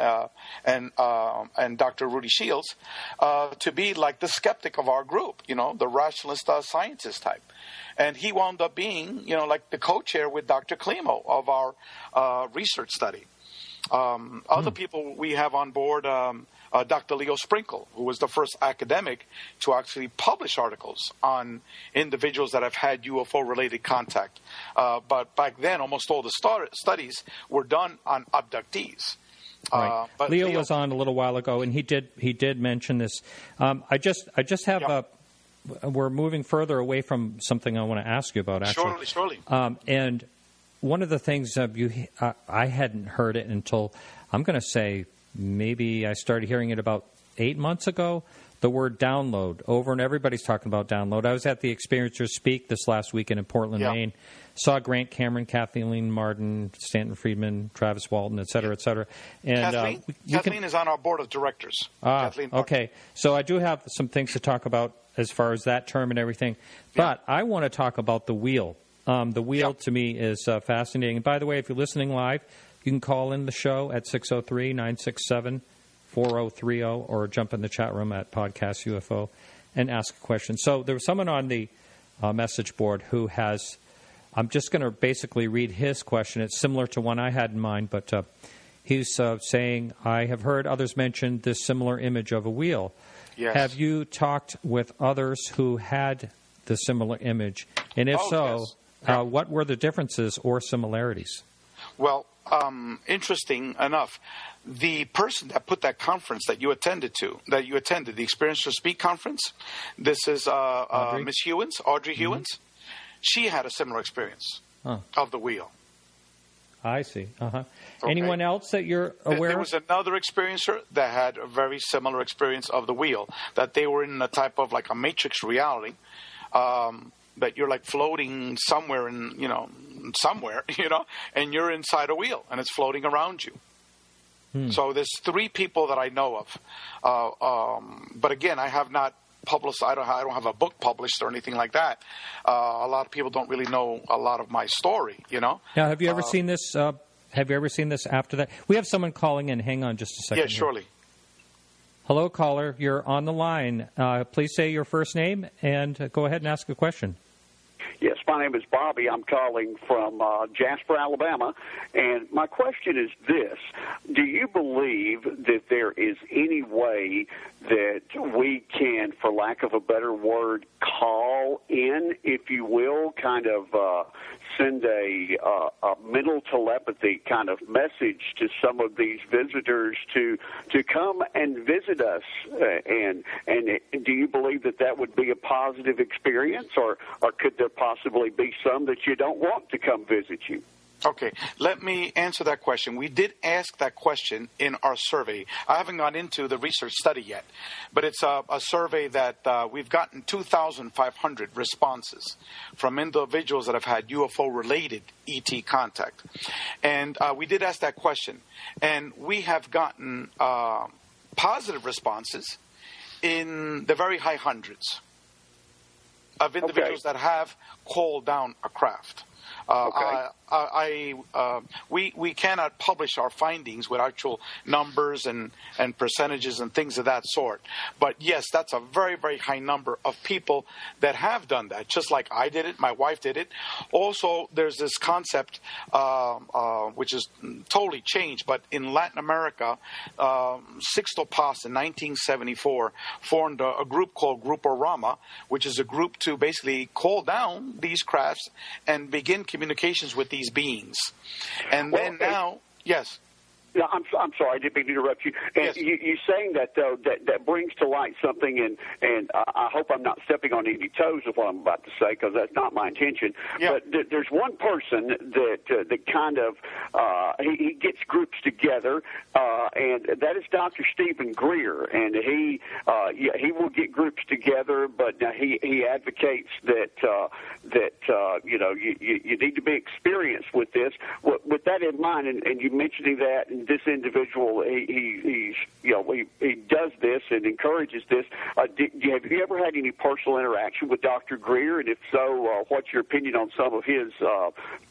Dr. Rudy Shields, to be like the skeptic of our group, the rationalist scientist type. And he wound up being, like the co-chair with Dr. Climo of our research study. Other people we have on board, Dr. Leo Sprinkle, who was the first academic to actually publish articles on individuals that have had UFO-related contact. But back then, almost all the studies were done on abductees. Right. But Leo was on a little while ago, and he did mention this. I just have we're moving further away from something I want to ask you about, actually. Surely. And one of the things I hadn't heard it until, I'm going to say, maybe I started hearing it about 8 months ago, the word download over, and everybody's talking about download. I was at the Experiencers Speak this last weekend in Portland, Maine. Saw Grant Cameron, Kathleen Martin, Stanton Friedman, Travis Walton, et cetera, et cetera. And Kathleen is on our board of directors. Okay. So I do have some things to talk about as far as that term and everything. But I want to talk about the wheel. The wheel to me is fascinating. And by the way, if you're listening live, you can call in the show at 603-967-4030 or jump in the chat room at Podcast UFO and ask a question. So there was someone on the message board who has, I'm just going to basically read his question. It's similar to one I had in mind, but he's saying, I have heard others mention this similar image of a wheel. Yes. Have you talked with others who had the similar image? And if what were the differences or similarities? Well, interesting enough, the person that put that conference that you attended, the Experiencers Speak conference, this is Miss Hewins, Audrey Hewins. She had a similar experience of the wheel. I see. Okay. Anyone else that you're aware of? There was another experiencer that had a very similar experience of the wheel, that they were in a type of like a matrix reality, that you're like floating somewhere and you're inside a wheel and it's floating around you. So there's 3 people that I know of. But again, I have not published, I don't have a book published or anything like that. A lot of people don't really know a lot of my story, Now, have you ever seen this? Have you ever seen this after that? We have someone calling in. Hang on just a second. Yeah, surely. Hello, caller. You're on the line. Please say your first name and go ahead and ask a question. Yes, my name is Bobby. I'm calling from Jasper, Alabama. And my question is this. Do you believe that there is any way that we can, for lack of a better word, call in, if you will, kind of send a mental telepathy kind of message to some of these visitors to come and visit us? And do you believe that would be a positive experience, or could there possibly be some that you don't want to come visit you? Okay, let me answer that question. We did ask that question in our survey. I haven't gone into the research study yet, but it's a survey that we've gotten 2,500 responses from individuals that have had UFO-related ET contact. And we did ask that question, and we have gotten positive responses in the very high hundreds of individuals that have called down a craft. We cannot publish our findings with actual numbers and percentages and things of that sort. But yes, that's a very, very high number of people that have done that, just like I did it, my wife did it. Also, there's this concept, which is totally changed, but in Latin America, Sixto Paz in 1974 formed a group called Grupo Rama, which is a group to basically call down these crafts and begin communications with these beings. And then now, yes. No, I'm sorry, I didn't mean to interrupt you. And yes. You're saying that, though, that brings to light something, and I hope I'm not stepping on any toes of what I'm about to say, because that's not my intention. Yeah. But there's one person that kind of, he gets groups together, and that is Dr. Stephen Greer, and he will get groups together, but he advocates that you need to be experienced with this. With that in mind, and you mentioning that, and this individual, he does this and encourages this. Have you ever had any personal interaction with Dr. Greer? And if so, what's your opinion on some of his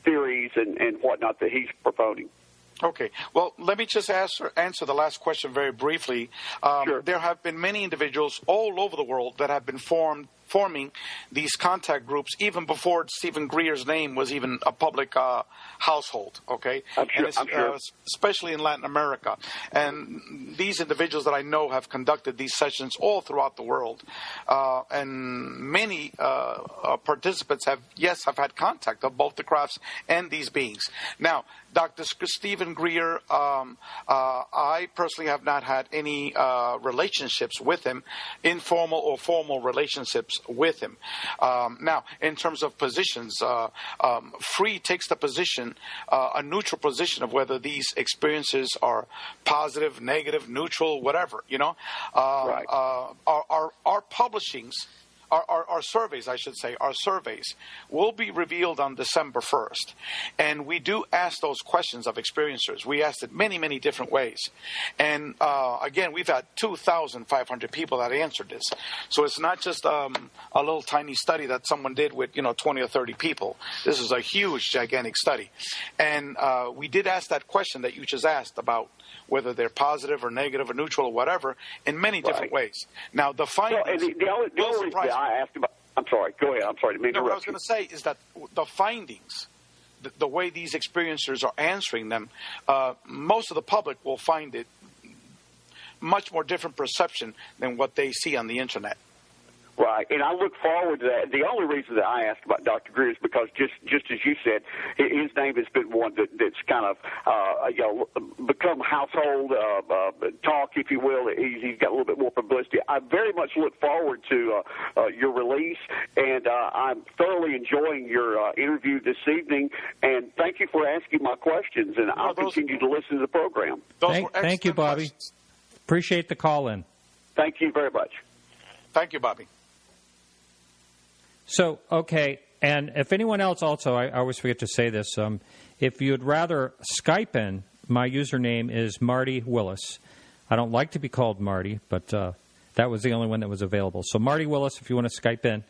theories and whatnot that he's promoting? Okay. Well, let me just answer the last question very briefly. Sure. There have been many individuals all over the world that have been forming these contact groups even before Stephen Greer's name was even a public household, okay? I'm sure. Especially in Latin America. And these individuals that I know have conducted these sessions all throughout the world. And many participants have had contact of both the crafts and these beings. Now, Dr. Stephen Greer, I personally have not had any relationships with him, informal or formal relationships with him. Now, in terms of positions, Free takes the position, a neutral position of whether these experiences are positive, negative, neutral, whatever, Right. Our publishings, our surveys, I should say, our surveys will be revealed on December 1st. And we do ask those questions of experiencers. We asked it many, many different ways. And again, we've had 2,500 people that answered this. So it's not just a little tiny study that someone did with, 20 or 30 people. This is a huge, gigantic study. And we did ask that question that you just asked about whether they're positive or negative or neutral or whatever, in many different ways. Now, the findings... Well, the only reason I asked about... I'm sorry, go ahead. I'm sorry to interrupt you. What I was going to say is that the findings, the way these experiencers are answering them, most of the public will find it much more different perception than what they see on the Internet. Right, and I look forward to that. The only reason that I asked about Dr. Greer is because just as you said, his name has been one that's kind of become household talk, if you will. He's got a little bit more publicity. I very much look forward to your release, and I'm thoroughly enjoying your interview this evening. And thank you for asking my questions, and I'll continue to listen to the program. Thank you, Bobby. Questions. Appreciate the call in. Thank you very much. Thank you, Bobby. So, okay, and if anyone else also, I always forget to say this, if you'd rather Skype in, my username is Marty Willis. I don't like to be called Marty, but that was the only one that was available. So Marty Willis, if you want to Skype in.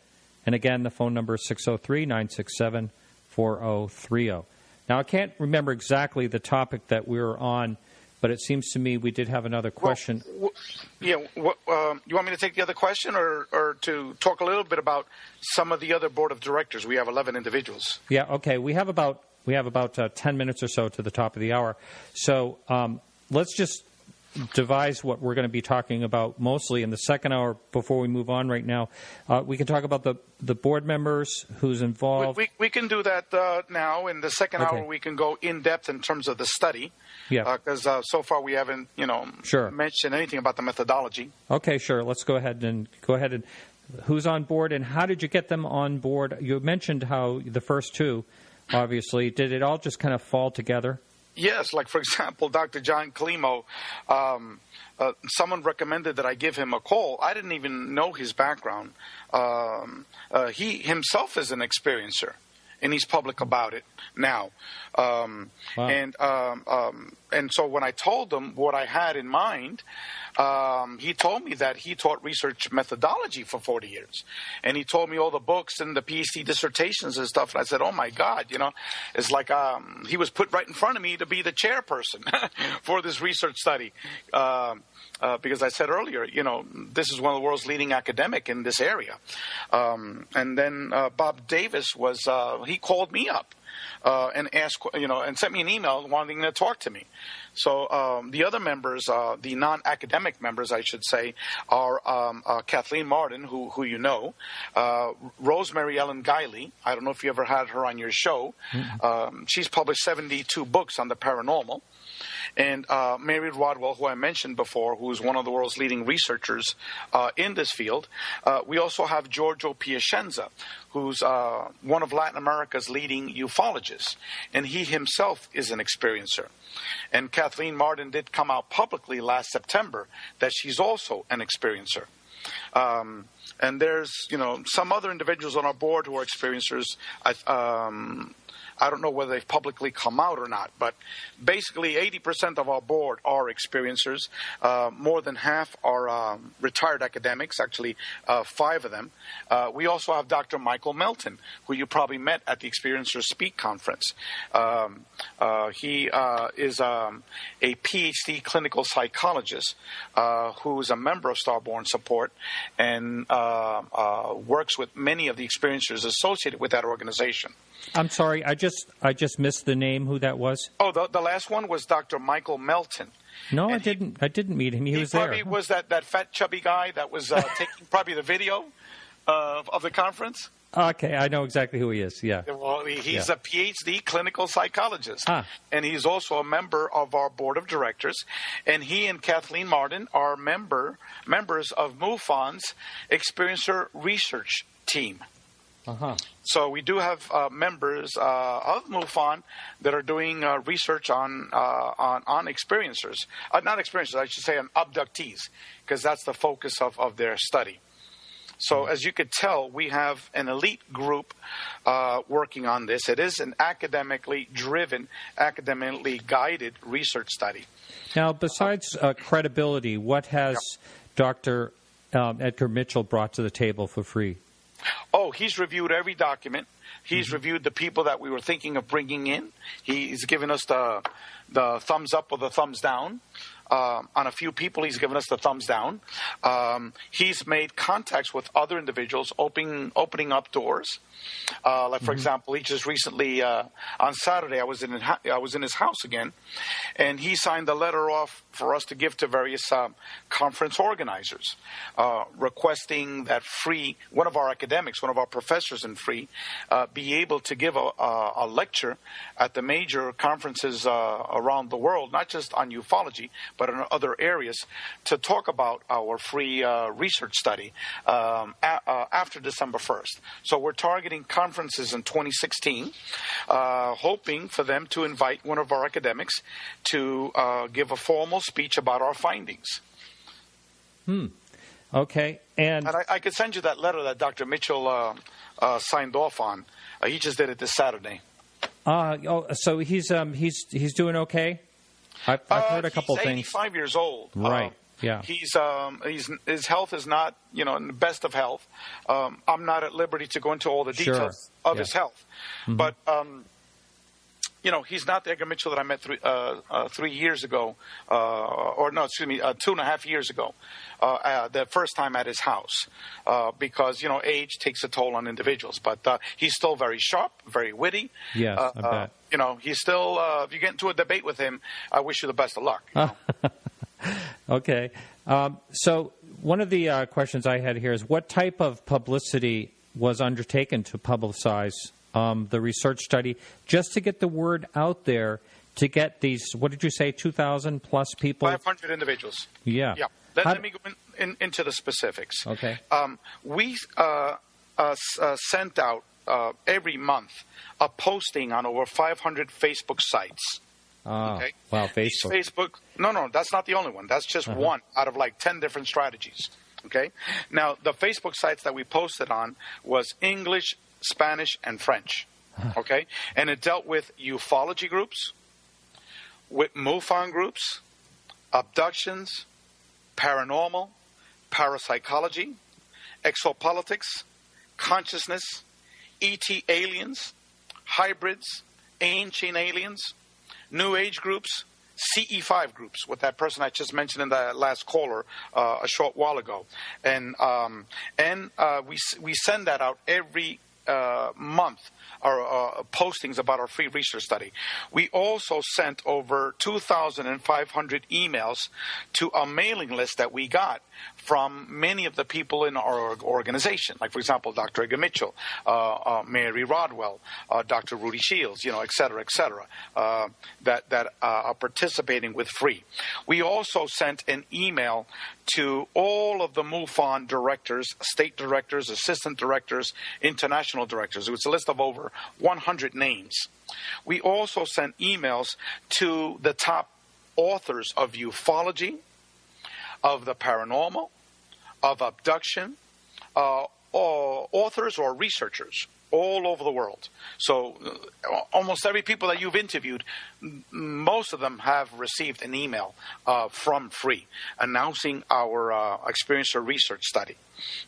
And again, the phone number is 603-967-4030. Now, I can't remember exactly the topic that we were on, but it seems to me we did have another question. You want me to take the other question, or to talk a little bit about some of the other board of directors? We have 11 individuals. Yeah, okay. We have about 10 minutes or so to the top of the hour. So let's just devise what we're going to be talking about mostly in the second hour before we move on right now. We can talk about the board members, who's involved. We can do that now. In the second hour, we can go in depth in terms of the study. Yeah. Because so far we haven't, mentioned anything about the methodology. Okay, sure. Let's go ahead and who's on board and how did you get them on board? You mentioned how the first two, obviously, did it all just kind of fall together? Yes, like, for example, Dr. John Kalimo, someone recommended that I give him a call. I didn't even know his background. He himself is an experiencer, and he's public about it now. Wow. And so when I told him what I had in mind, he told me that he taught research methodology for 40 years. And he told me all the books and the PhD dissertations and stuff. And I said, oh, my God, it's like he was put right in front of me to be the chairperson for this research study. Because I said earlier, this is one of the world's leading academic in this area. And then Bob Davis he called me up. And asked, and sent me an email wanting to talk to me. So the other members, the non-academic members, I should say, are Kathleen Martin, who you know, Rosemary Ellen Guiley. I don't know if you ever had her on your show. Mm-hmm. She's published 72 books on the paranormal. And Mary Rodwell, who I mentioned before, who's one of the world's leading researchers in this field. We also have Giorgio Piacenza, who's one of Latin America's leading ufologists, and he himself is an experiencer. And Kathleen Martin did come out publicly last September that she's also an experiencer. And there's, some other individuals on our board who are experiencers. I don't know whether they've publicly come out or not, but basically 80% of our board are experiencers. More than half are retired academics, actually 5 of them. We also have Dr. Michael Melton, who you probably met at the Experiencers Speak conference. He is a PhD clinical psychologist who is a member of Starborn Support and works with many of the experiencers associated with that organization. I'm sorry, I just missed the name. Who that was? Oh, the last one was Dr. Michael Melton. No, I didn't meet him. He was there. He probably was that fat, chubby guy that was taking probably the video of the conference. Okay, I know exactly who he is. Yeah. Well, he's a PhD clinical psychologist, and he's also a member of our board of directors. And he and Kathleen Martin are members of MUFON's Experiencer Research Team. Uh-huh. So we do have members of MUFON that are doing research on experiencers. Not experiencers, I should say on abductees, because that's the focus of their study. So as you could tell, we have an elite group working on this. It is an academically driven, academically guided research study. Now, besides credibility, what has Dr. Edgar Mitchell brought to the table for free? Oh, he's reviewed every document. He's reviewed the people that we were thinking of bringing in. He's given us the thumbs up or the thumbs down. On a few people, he's given us the thumbs down. He's made contacts with other individuals, opening up doors. Like, for example, he just recently, on Saturday, I was in his house again, and he signed a letter off for us to give to various conference organizers, requesting that one of our academics, one of our professors in Free, be able to give a lecture at the major conferences around the world, not just on ufology, but in other areas, to talk about our free research study after December 1st. So we're targeting conferences in 2016, hoping for them to invite one of our academics to give a formal speech about our findings. Okay. And I could send you that letter that Dr. Mitchell signed off on. He just did it this Saturday. So he's doing okay? I've heard a couple things. He's 85 years old. Right. Yeah. His health is not, in the best of health. I'm not at liberty to go into all the details of his health. Mm-hmm. But he's not the Edgar Mitchell that I met 3 years ago, 2.5 years ago, the first time at his house, because, age takes a toll on individuals. But he's still very sharp, very witty. Yes, I bet. He's still, if you get into a debate with him, I wish you the best of luck. Okay. So one of the questions I had here is, what type of publicity was undertaken to publicize the research study, just to get the word out there, to get these, what did you say, 2,000 plus people? 500 individuals. Yeah. Let me go into the specifics. Okay. We sent out every month a posting on over 500 Facebook sites. Okay. Wow, Facebook. No, that's not the only one. That's just one out of like 10 different strategies. Okay. Now, the Facebook sites that we posted on was English, Spanish, and French. Okay. And it dealt with ufology groups, with MUFON groups, abductions, paranormal, parapsychology, exopolitics, consciousness, ET aliens, hybrids, ancient aliens, New Age groups, CE5 groups, with that person I just mentioned in the last caller a short while ago. And we send that out every month, our postings about our free research study. We also sent over 2,500 emails to a mailing list that we got from many of the people in our organization, like, for example, Dr. Edgar Mitchell, Mary Rodwell, Dr. Rudy Shields, et cetera, that are participating with free. We also sent an email to all of the MUFON directors, state directors, assistant directors, international directors. It was a list of over 100 names. We also sent emails to the top authors of ufology, of the paranormal, of abduction, authors or researchers all over the world. So almost every people that you've interviewed, most of them have received an email from free announcing our experiencer research study.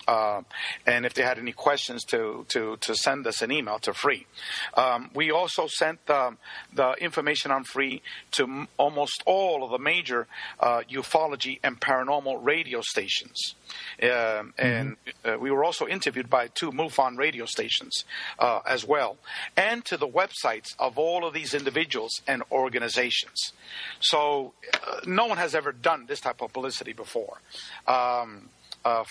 And if they had any questions, to send us an email to free. We also sent the information on free to almost all of the major ufology and paranormal radio stations. And we were also interviewed by 2 MUFON radio stations as well, and to the websites of all of these individuals and organizations. So no one has ever done this type of publicity before.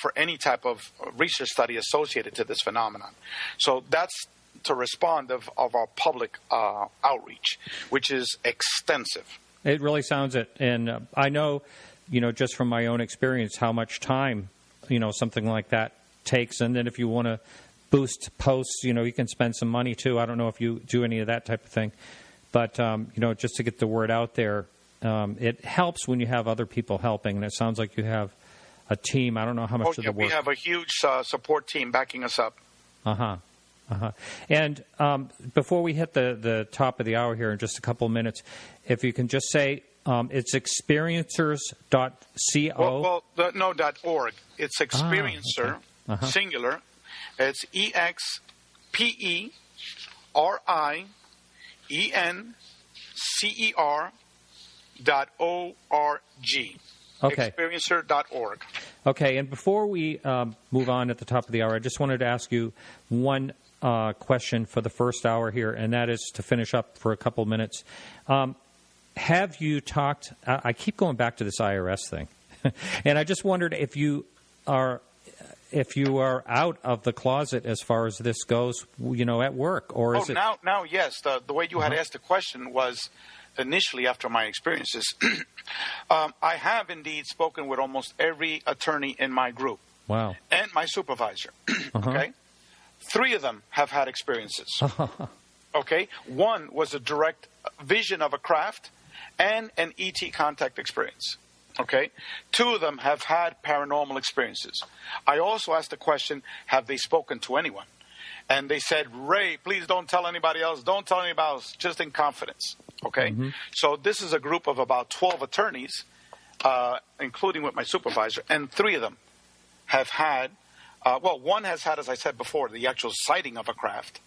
For any type of research study associated to this phenomenon. So that's to respond of our public outreach, which is extensive. It really sounds it. And I know, just from my own experience, how much time, something like that takes. And then if you want to boost posts, you can spend some money too. I don't know if you do any of that type of thing. But, just to get the word out there, it helps when you have other people helping. And it sounds like you have a team. I don't know how much of the work. We have a huge support team backing us up. And before we hit the top of the hour here in just a couple of minutes, if you can just say it's experiencers.co. .org. It's experiencer, okay. Singular. It's EXPERIENCER.org. Okay. Experiencer.org. Okay, and before we move on at the top of the hour, I just wanted to ask you one question for the first hour here, and that is to finish up for a couple minutes. Have you talked, I keep going back to this IRS thing, and I just wondered if you are out of the closet as far as this goes, at work, or is it? Now, yes. The way you had asked the question was initially after my experiences. I have indeed spoken with almost every attorney in my group. Wow. And my supervisor. Okay? 3 of them have had experiences. Okay? 1 was a direct vision of a craft and an ET contact experience. Okay? 2 of them have had paranormal experiences. I also asked the question, have they spoken to anyone? And they said, Ray, please don't tell anybody else. Don't tell anybody else, just in confidence. Okay? So this is a group of about 12 attorneys, including with my supervisor, and 3 of them have had Well, one has had, as I said before, the actual sighting of a craft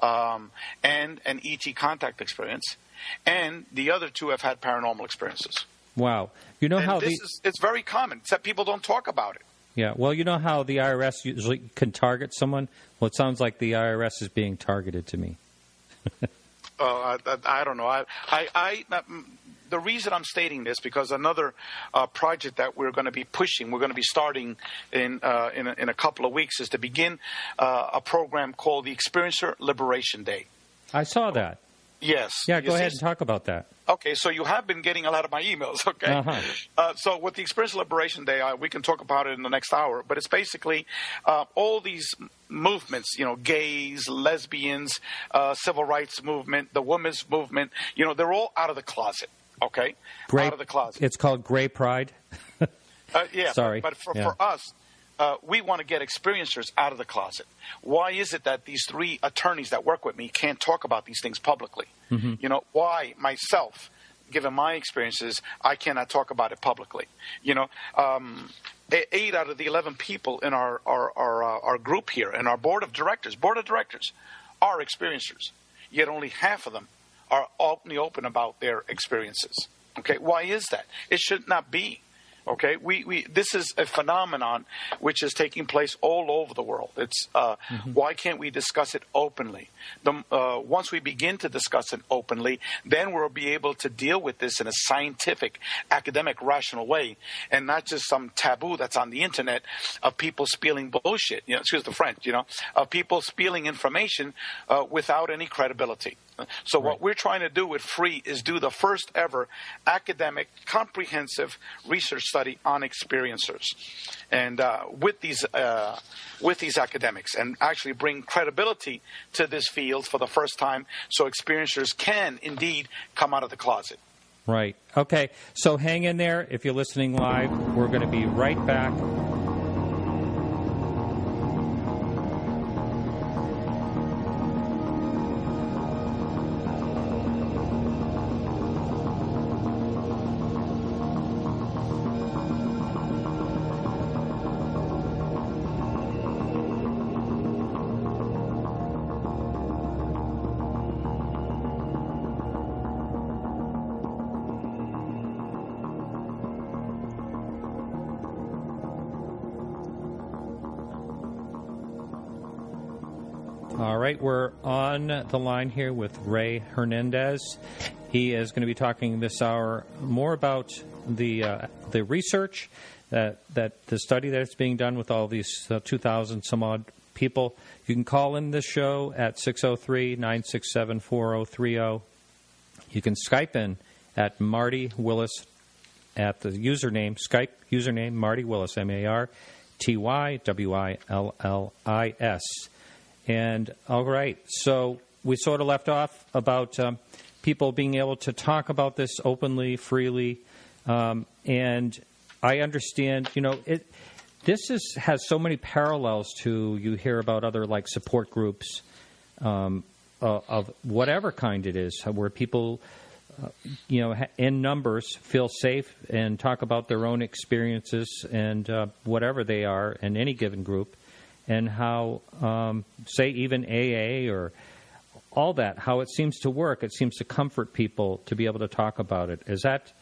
and an ET contact experience, and the other two have had paranormal experiences. Wow. You know how it's very common, except people don't talk about it. Yeah, well, you know how the IRS usually can target someone? Well, it sounds like the IRS is being targeted to me. I don't know. The reason I'm stating this, because another project that we're going to be pushing, we're going to be starting in a couple of weeks, is to begin a program called the Experiencer Liberation Day. I saw that. Yes. Yeah, go ahead and talk about that. Okay, so you have been getting a lot of my emails, okay? Uh-huh. So with the Experience Liberation Day, we can talk about it in the next hour, but it's basically all these movements, gays, lesbians, civil rights movement, the women's movement, they're all out of the closet, okay? Out of the closet. It's called Gray Pride? Yeah. Sorry. But for us, we want to get experiencers out of the closet. Why is it that these three attorneys that work with me can't talk about these things publicly? Mm-hmm. Why myself, given my experiences, I cannot talk about it publicly? 8 out of the 11 people in our group here, in our board of directors, are experiencers. Yet only half of them are open about their experiences. Okay, why is that? It should not be. Okay, this is a phenomenon which is taking place all over the world. It's why can't we discuss it openly? Once we begin to discuss it openly, then we'll be able to deal with this in a scientific, academic, rational way, and not just some taboo that's on the internet of people spilling bullshit. Excuse the French. Of people spilling information without any credibility. So what we're trying to do with FREE is do the first ever academic, comprehensive research study on experiencers, and with these academics, and actually bring credibility to this field for the first time, so experiencers can indeed come out of the closet. Right. Okay. So hang in there. If you're listening live, we're going to be right back. All right, we're on the line here with Rey Hernandez. He is going to be talking this hour more about the research, that the study that's being done with all these 2,000 some odd people. You can call in this show at 603-967-4030. You can Skype in at Marty Willis at the Skype username Marty Willis, MartyWillis. And all right, so we sort of left off about people being able to talk about this openly, freely, and I understand, this has so many parallels to, you hear about other like support groups of whatever kind it is, where people, in numbers feel safe and talk about their own experiences and whatever they are in any given group. And how, say, even AA or all that, how it seems to work. It seems to comfort people to be able to talk about it. Is that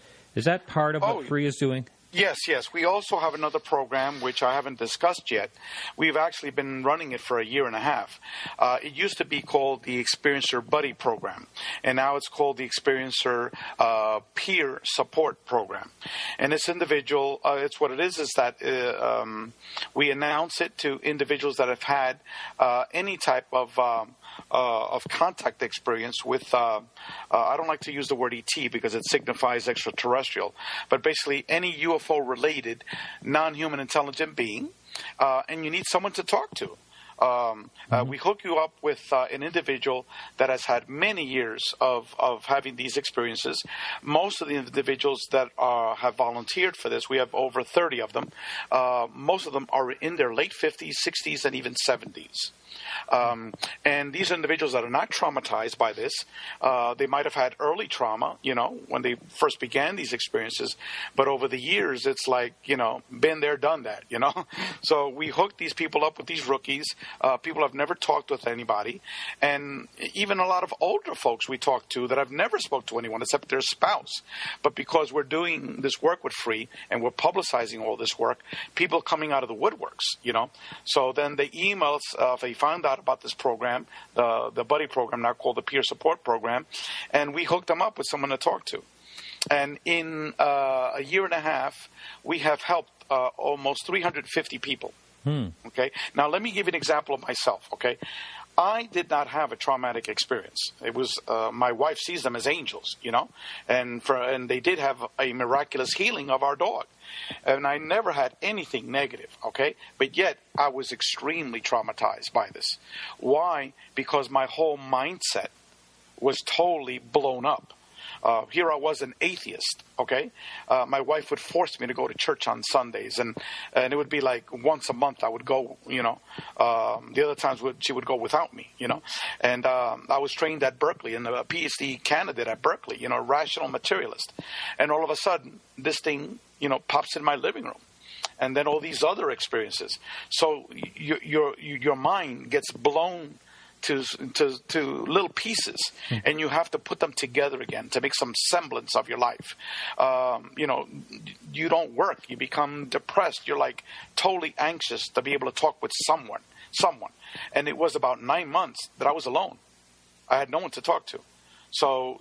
part of what FREE is doing? Yes. We also have another program, which I haven't discussed yet. We've actually been running it for a year and a half. It used to be called the Experiencer Buddy Program, and now it's called the Experiencer Peer Support Program. And this individual, it's what it is that we announce it to individuals that have had any type of contact experience with, I don't like to use the word ET because it signifies extraterrestrial, but basically any UFO-related non-human intelligent being, and you need someone to talk to. We hook you up with an individual that has had many years of having these experiences. Most of the individuals that have volunteered for this, we have over 30 of them. Most of them are in their late 50s, 60s, and even 70s. And these individuals that are not traumatized by this, they might have had early trauma, when they first began these experiences. But over the years, it's like, been there, done that, So we hook these people up with these rookies. People have never talked with anybody. And even a lot of older folks we talk to that have never spoke to anyone except their spouse. But because we're doing this work with Free and we're publicizing all this work, people coming out of the woodworks, So then they email us if they found out about this program, the buddy program, now called the peer support program, and we hooked them up with someone to talk to. And in a year and a half, we have helped almost 350 people. Okay. Now, let me give you an example of myself. Okay. I did not have a traumatic experience. It was my wife sees them as angels, and they did have a miraculous healing of our dog. And I never had anything negative, okay? But yet, I was extremely traumatized by this. Why? Because my whole mindset was totally blown up. Here I was, an atheist, okay? My wife would force me to go to church on Sundays, and it would be like once a month I would go, The other times she would go without me, And I was trained at Berkeley and a PhD candidate at Berkeley, rational materialist. And all of a sudden, this thing, pops in my living room. And then all these other experiences. So your mind gets blown to little pieces, and you have to put them together again to make some semblance of your life. You don't work. You become depressed. You're like totally anxious to be able to talk with someone. And it was about 9 months that I was alone. I had no one to talk to. So,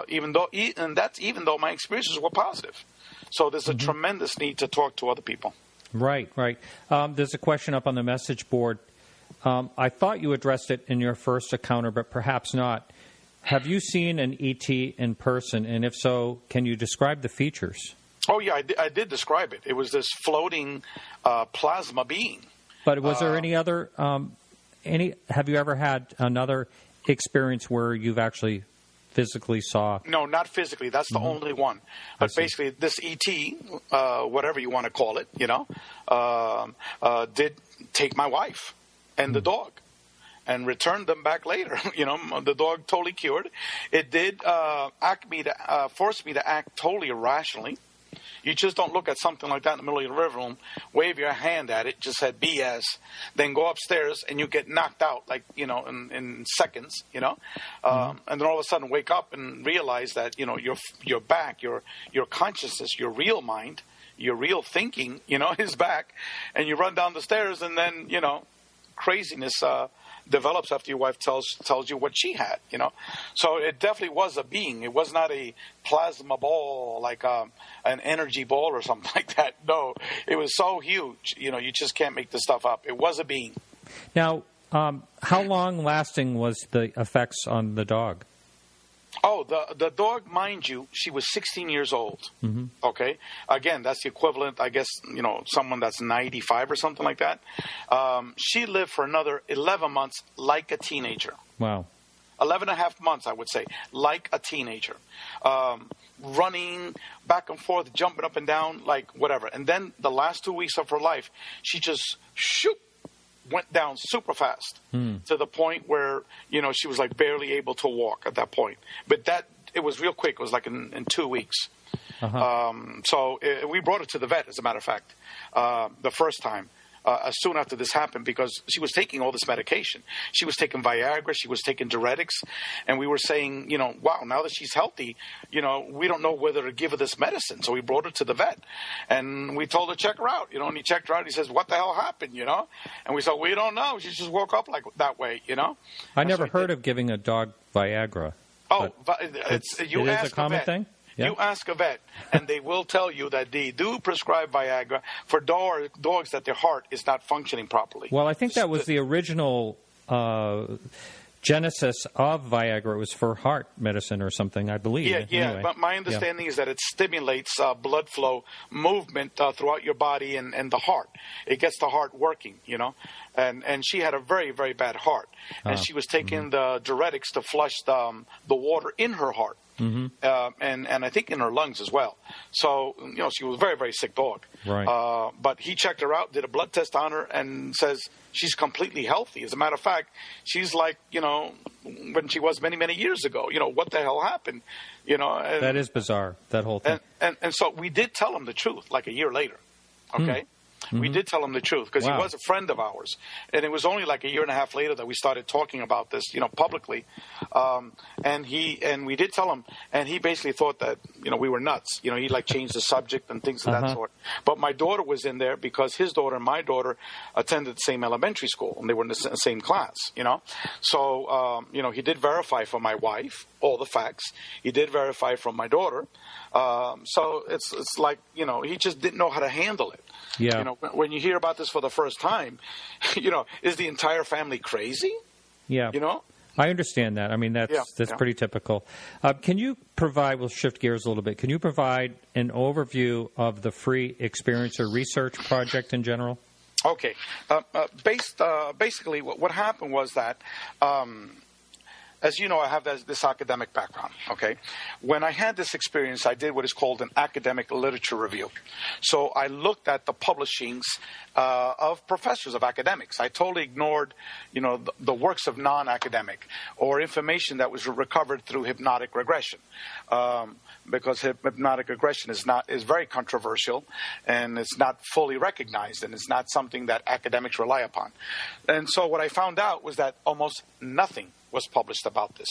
even though my experiences were positive. So there's a tremendous need to talk to other people. Right. There's a question up on the message board. I thought you addressed it in your first encounter, but perhaps not. Have you seen an ET in person? And if so, can you describe the features? Oh, yeah, I did describe it. It was this floating plasma being. But was there any other, have you ever had another experience where you've actually physically saw? No, not physically. That's the only one. But basically, this ET, whatever you want to call it, did take my wife and the dog and returned them back later. The dog totally cured. It did force me to act totally irrationally. You just don't look at something like that in the middle of your living room, wave your hand at it, just said BS, then go upstairs and you get knocked out like, in seconds, and then all of a sudden wake up and realize that, your back, your consciousness, your real mind, your real thinking, is back, and you run down the stairs and then, craziness develops after your wife tells you what she had, So it definitely was a being. It was not a plasma ball, like an energy ball or something like that. No, it was so huge, you just can't make this stuff up. It was a being. Now, how long lasting was the effects on the dog? Oh, the dog, mind you, she was 16 years old. Okay. Again, that's the equivalent, I guess, someone that's 95 or something like that. She lived for another 11 months like a teenager. Wow. 11 and a half months, I would say, like a teenager. Running back and forth, jumping up and down, like whatever. And then the last 2 weeks of her life, she just went down super fast to the point where, she was like barely able to walk at that point. But it was real quick. It was like in 2 weeks. So we brought her to the vet, as a matter of fact, the first time. As soon after this happened, because she was taking all this medication. She was taking Viagra, she was taking diuretics, and we were saying, wow, now that she's healthy, we don't know whether to give her this medicine. So we brought her to the vet, and we told her check her out, and he checked her out. He says, what the hell happened, And we said, we don't know. She just woke up like that way, I never heard of giving a dog Viagra. Oh, it is a common thing? Yeah. You ask a vet, and they will tell you that they do prescribe Viagra for dogs that their heart is not functioning properly. Well, I think that was the original genesis of Viagra was for heart medicine or something, I believe. Yeah, Anyway. but my understanding is that it stimulates blood flow movement throughout your body and the heart. It gets the heart working, And she had a very, very bad heart. And she was taking the diuretics to flush the water in her heart. And I think in her lungs as well. So, she was a very, very sick dog. Right. But he checked her out, did a blood test on her, and says she's completely healthy. As a matter of fact, she's like, when she was many, many years ago. What the hell happened? And, that is bizarre, that whole thing. And so we did tell him the truth like a year later, okay? We did tell him the truth because he was a friend of ours. And it was only like a year and a half later that we started talking about this, publicly. And we did tell him, and he basically thought that, we were nuts. He changed the subject and things of that sort. But my daughter was in there because his daughter and my daughter attended the same elementary school, and they were in the same class, So, he did verify for my wife all the facts. He did verify from my daughter. So it's like, he just didn't know how to handle it. Yeah. When you hear about this for the first time, is the entire family crazy? Yeah. I understand that. I mean, that's pretty typical. Can you provide, we'll shift gears a little bit, can you provide an overview of the Free Experiencer Research Project in general? Okay. Basically, what happened was that, as you know, I have this academic background, okay? When I had this experience, I did what is called an academic literature review. So I looked at the publishings of professors, of academics. I totally ignored, the works of non-academic or information that was recovered through hypnotic regression. Because hypnotic regression is very controversial, and it's not fully recognized, and it's not something that academics rely upon. And so what I found out was that almost nothing was published about this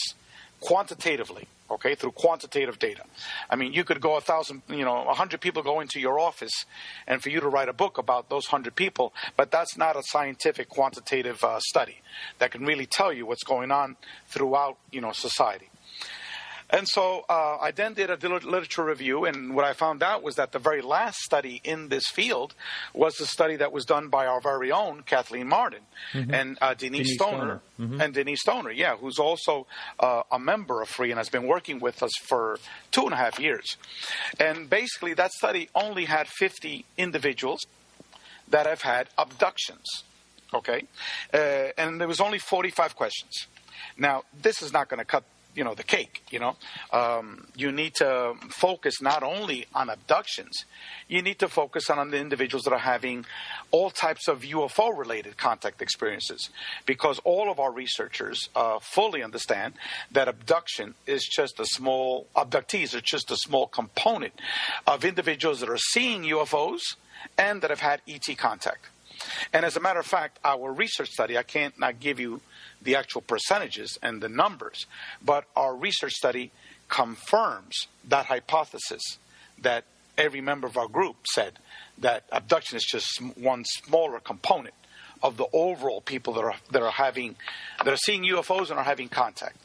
quantitatively, okay, through quantitative data. I mean, you could go 100 people go into your office, and for you to write a book about those 100 people, but that's not a scientific quantitative study that can really tell you what's going on throughout, society. And so I then did a literature review, and what I found out was that the very last study in this field was the study that was done by our very own Kathleen Martin and Denise Stoner. And Denise Stoner, who's also a member of Free and has been working with us for 2.5 years. And basically that study only had 50 individuals that have had abductions, okay? And there was only 45 questions. Now, this is not going to cut the cake, you need to focus not only on abductions, you need to focus on the individuals that are having all types of UFO-related contact experiences, because all of our researchers fully understand that abductees are just a small component of individuals that are seeing UFOs and that have had ET contact. And as a matter of fact, our research study, I can't not give you the actual percentages and the numbers, but our research study confirms that hypothesis that every member of our group said, that abduction is just one smaller component of the overall people that are seeing UFOs and are having contact.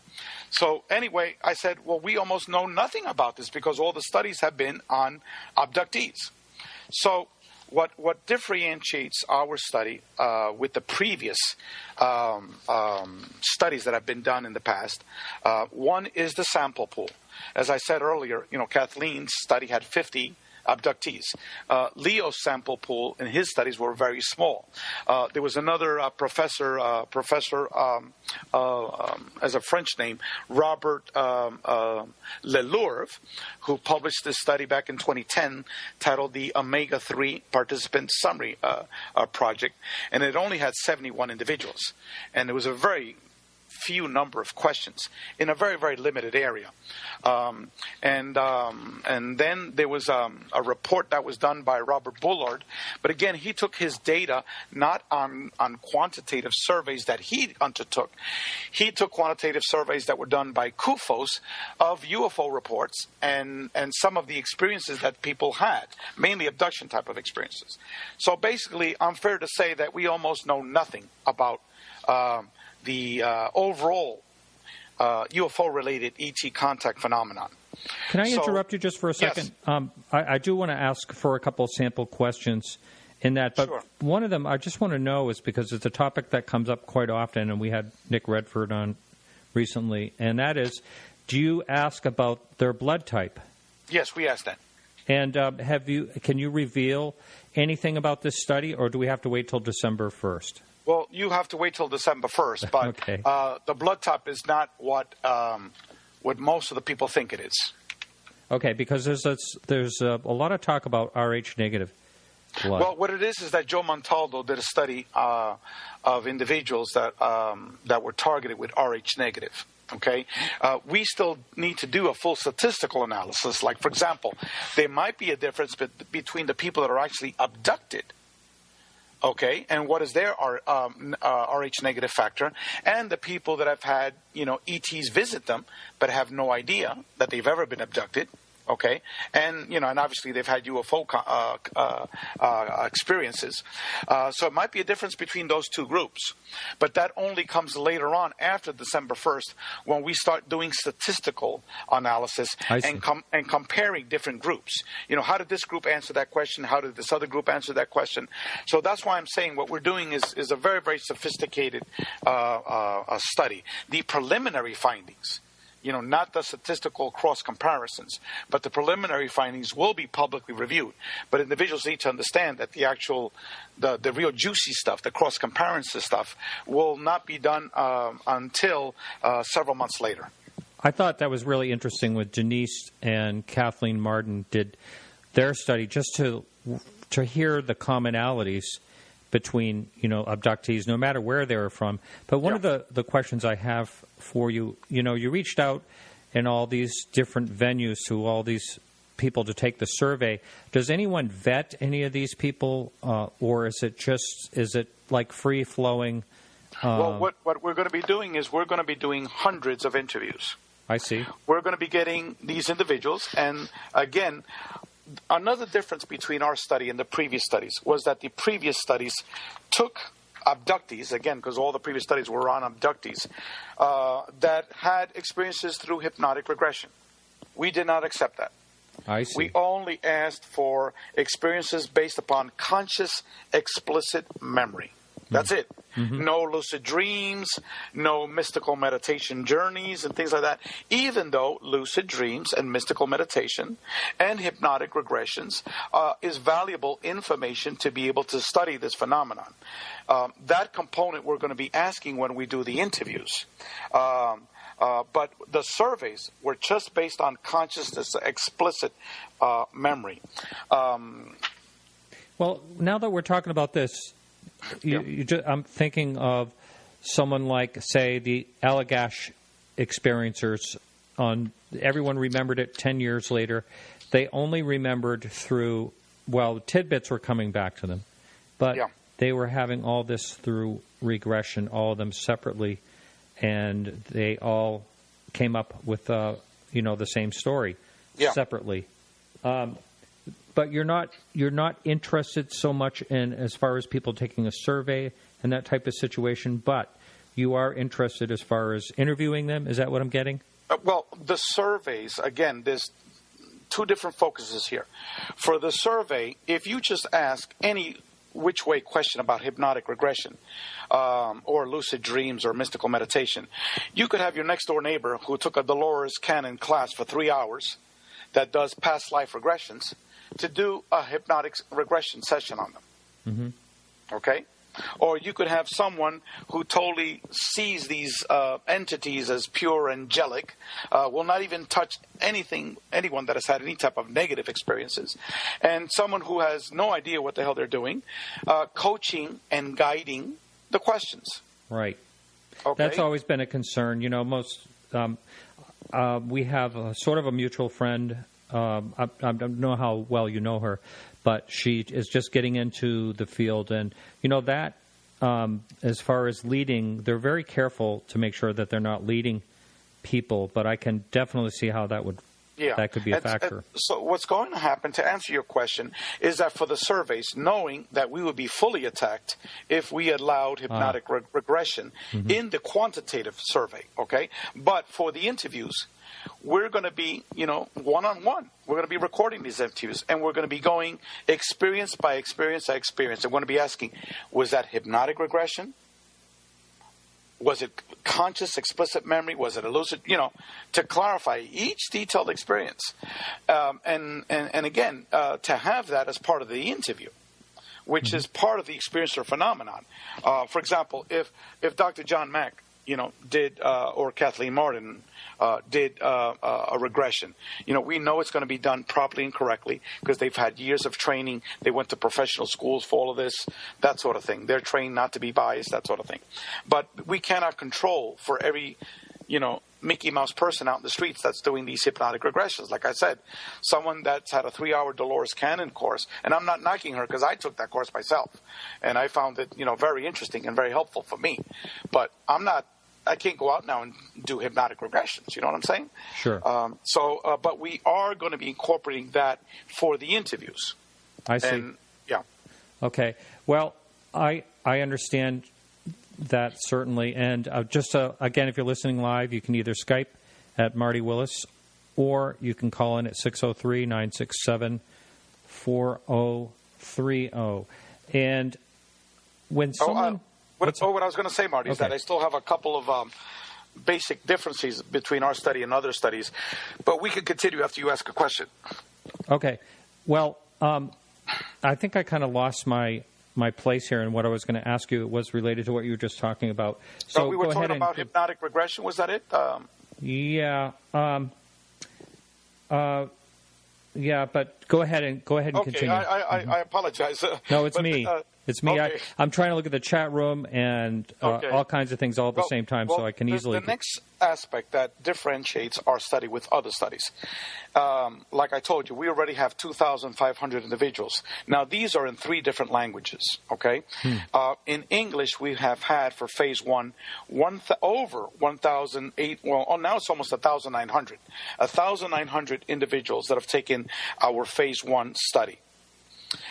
So anyway, I said, well, we almost know nothing about this because all the studies have been on abductees. So what differentiates our study with the previous studies that have been done in the past, one is the sample pool. As I said earlier, Kathleen's study had 50 abductees. Leo's sample pool in his studies were very small. There was another professor as a French name, Robert Lelourve, who published this study back in 2010 titled the Omega-3 Participant Summary Project, and it only had 71 individuals. And it was a very few number of questions in a very, very limited area. And then there was a report that was done by Robert Bullard. But again, he took his data not on quantitative surveys that he undertook. He took quantitative surveys that were done by CUFOS of UFO reports and some of the experiences that people had, mainly abduction type of experiences. So basically, I'm fair to say that we almost know nothing about the overall UFO-related ET contact phenomenon. Can I interrupt you just for a second? Yes. I do want to ask for a couple of sample questions in that, but one of them I just want to know is because it's a topic that comes up quite often, and we had Nick Redford on recently, and that is, do you ask about their blood type? Yes, we asked that. And can you reveal anything about this study, or do we have to wait till December 1st? Well, you have to wait till December 1st, but okay. The blood type is not what most of the people think it is. Okay, because there's a lot of talk about Rh negative blood. Well, what it is that Joe Montaldo did a study of individuals that were targeted with Rh negative. Okay, we still need to do a full statistical analysis. Like, for example, there might be a difference between the people that are actually abducted. Okay, and what is their Rh negative factor, and the people that have had ETs visit them but have no idea that they've ever been abducted. Okay, and and obviously they've had UFO experiences, so it might be a difference between those two groups, but that only comes later on after December 1st when we start doing statistical analysis and comparing different groups. How did this group answer that question? How did this other group answer that question? So that's why I'm saying what we're doing is a very, very sophisticated study. The preliminary findings, not the statistical cross comparisons, but the preliminary findings will be publicly reviewed. But individuals need to understand that the real juicy stuff, the cross comparison stuff, will not be done until several months later. I thought that was really interesting when Denise and Kathleen Martin did their study, just to hear the commonalities between abductees, no matter where they were from. But one of the questions I have for you, you reached out in all these different venues to all these people to take the survey. Does anyone vet any of these people, or is it like free flowing? Well, what we're going to be doing is we're going to be doing hundreds of interviews. I see. We're going to be getting these individuals, and again, another difference between our study and the previous studies was that the previous studies took abductees, again, because all the previous studies were on abductees, that had experiences through hypnotic regression. We did not accept that. I see. We only asked for experiences based upon conscious, explicit memory. That's it. Mm-hmm. No lucid dreams, no mystical meditation journeys and things like that, even though lucid dreams and mystical meditation and hypnotic regressions is valuable information to be able to study this phenomenon. That component we're going to be asking when we do the interviews. But the surveys were just based on consciousness, explicit memory. Well, now that we're talking about this, I'm thinking of someone like, say, the Allagash experiencers. Everyone remembered it 10 years later. They only remembered through, tidbits were coming back to them. But they were having all this through regression, all of them separately, and they all came up with, the same story separately. But you're not interested so much in as far as people taking a survey and that type of situation, but you are interested as far as interviewing them. Is that what I'm getting? Well, the surveys, again, there's two different focuses here. For the survey, if you just ask any which way question about hypnotic regression or lucid dreams or mystical meditation, you could have your next door neighbor who took a Dolores Cannon class for 3 hours that does past life regressions to do a hypnotic regression session on them. Mm-hmm. Okay? Or you could have someone who totally sees these entities as pure angelic, will not even touch anyone that has had any type of negative experiences, and someone who has no idea what the hell they're doing, coaching and guiding the questions. Right. Okay? That's always been a concern. We have sort of a mutual friend. I don't know how well you know her, but she is just getting into the field. And, that as far as leading, they're very careful to make sure that they're not leading people. But I can definitely see how that could be a factor. So what's going to happen, to answer your question, is that for the surveys, knowing that we would be fully attacked if we allowed hypnotic regression in the quantitative survey, okay? But for the interviews, we're going to be, one-on-one. We're going to be recording these interviews, and we're going to be going experience by experience by experience. And we're going to be asking, was that hypnotic regression? Was it conscious, explicit memory? Was it lucid? To clarify each detailed experience. And again, to have that as part of the interview, which is part of the experiencer phenomenon. For example, if Dr. John Mack, did, or Kathleen Martin did a regression, we know it's going to be done properly and correctly because they've had years of training. They went to professional schools for all of this, that sort of thing. They're trained not to be biased, that sort of thing. But we cannot control for every, Mickey Mouse person out in the streets that's doing these hypnotic regressions. Like I said, someone that's had a 3-hour Dolores Cannon course, and I'm not knocking her because I took that course myself, and I found it, very interesting and very helpful for me. But I can't go out now and do hypnotic regressions. You know what I'm saying? Sure. But we are going to be incorporating that for the interviews. I see. And, yeah. Okay. Well, I understand that certainly. And again, if you're listening live, you can either Skype at Marty Willis, or you can call in at 603-967-4030. And when someone... What I was going to say, Marty, is that I still have a couple of basic differences between our study and other studies, but we can continue after you ask a question. Okay. Well, I think I kind of lost my place here, and what I was going to ask you was related to what you were just talking about. So we were talking about hypnotic regression. Was that it? Yeah. Yeah, but go ahead and continue. I apologize. No, it's me. It's me. Okay. I'm trying to look at the chat room and all kinds of things all at the same time, so I can easily... The next aspect that differentiates our study with other studies, like I told you, we already have 2,500 individuals. Now, these are in 3 different languages, okay? In English, we have had for phase 1 over 1,008, now it's almost 1,900. 1,900 individuals that have taken our phase 1 study.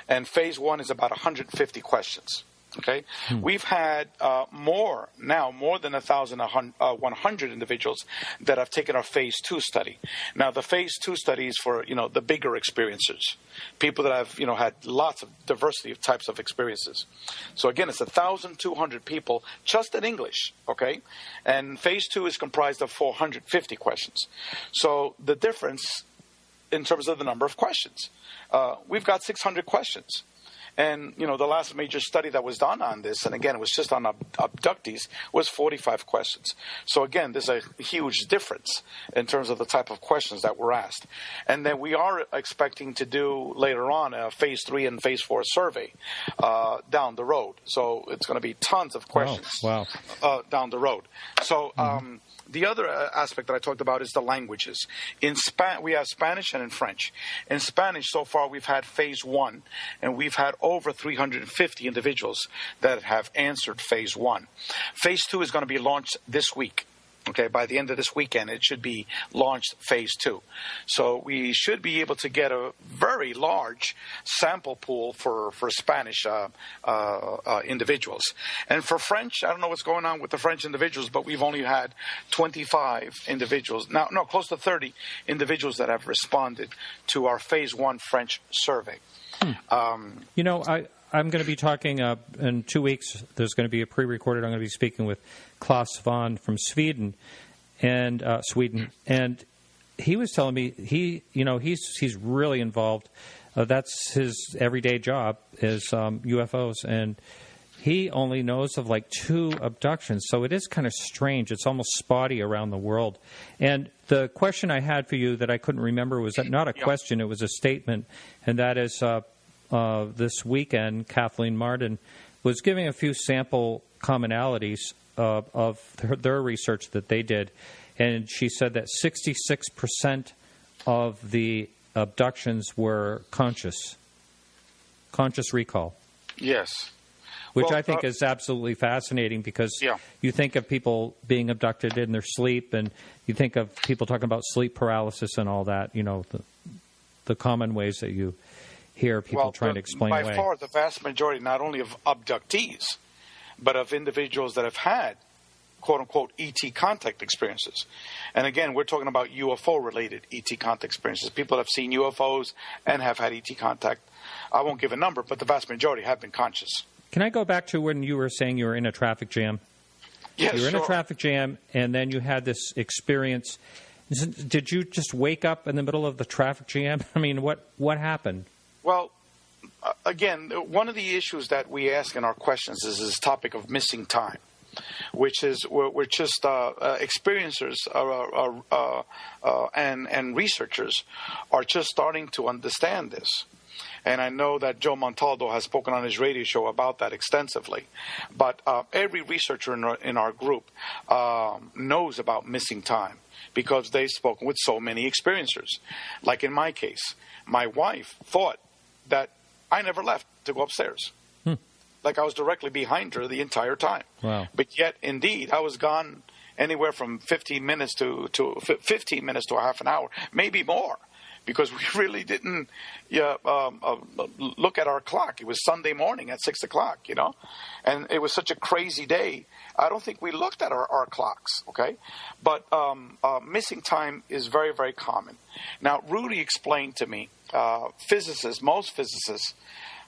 And phase 1 is about 150 questions. Okay, we've had more than 1,100 individuals that have taken our phase 2 study. Now, the phase 2 study is for the bigger experiencers, people that have had lots of diversity of types of experiences. So again, it's 1,200 people just in English. Okay, and phase 2 is comprised of 450 questions. So the difference in terms of the number of questions, we've got 600 questions. And, the last major study that was done on this, and again, it was just on abductees, was 45 questions. So again, there's a huge difference in terms of the type of questions that were asked. And then we are expecting to do later on a phase 3 and phase 4 survey down the road. So it's going to be tons of questions down the road. So the other aspect that I talked about is the languages. We have Spanish and in French. In Spanish, so far, we've had phase 1, and we've had over 350 individuals that have answered phase 1. Phase 2 is going to be launched this week. Okay, by the end of this weekend, it should be launched phase 2. So we should be able to get a very large sample pool for Spanish individuals. And for French, I don't know what's going on with the French individuals, but we've only had 25 individuals. Now, no, close to 30 individuals that have responded to our phase 1 French survey. I'm going to be talking in 2 weeks. There's going to be a pre-recorded. I'm going to be speaking with Klaus Vaughn from Sweden, and he was telling me he's really involved. That's his everyday job is UFOs, and he only knows of like 2 abductions. So it is kind of strange. It's almost spotty around the world. And the question I had for you that I couldn't remember was not a question. It was a statement, and that is. This weekend, Kathleen Martin was giving a few sample commonalities of their research that they did, and she said that 66% of the abductions were conscious recall. Yes. Which I think is absolutely fascinating because you think of people being abducted in their sleep, and you think of people talking about sleep paralysis and all that, the common ways that you hear people trying to explain away. By far, the vast majority, not only of abductees, but of individuals that have had, quote-unquote, ET contact experiences. And again, we're talking about UFO-related ET contact experiences. People have seen UFOs and have had ET contact. I won't give a number, but the vast majority have been conscious. Can I go back to when you were saying you were in a traffic jam? Yes, you were in a sure. traffic jam, and then you had this experience. Did you just wake up in the middle of the traffic jam? I mean, what happened? Well, again, one of the issues that we ask in our questions is this topic of missing time, which is we're just experiencers and researchers are just starting to understand this. And I know that Joe Montaldo has spoken on his radio show about that extensively. But every researcher in our group knows about missing time because they've spoken with so many experiencers. Like in my case, my wife thought that I never left to go upstairs. Like I was directly behind her the entire time. Wow. But yet, indeed, I was gone anywhere from 15 minutes to a half an hour, maybe more. Because we really didn't look at our clock. It was Sunday morning at 6 o'clock, and it was such a crazy day. I don't think we looked at our clocks, okay? But missing time is very, very common. Now, Rudy explained to me, most physicists,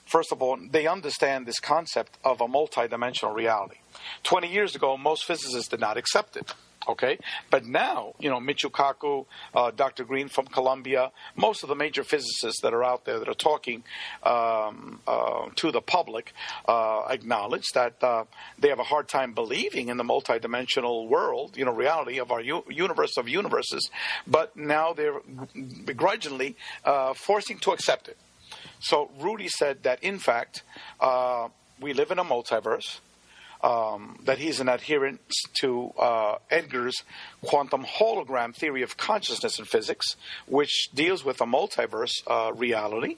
first of all, they understand this concept of a multidimensional reality. 20 years ago, most physicists did not accept it. Okay, but now, Michio Kaku, Dr. Greer from Columbia, most of the major physicists that are out there that are talking to the public acknowledge that they have a hard time believing in the multidimensional world, reality of our universe of universes, but now they're begrudgingly forcing to accept it. So Rudy said that, in fact, we live in a multiverse. That he's an adherent to Edgar's quantum hologram theory of consciousness in physics, which deals with a multiverse reality,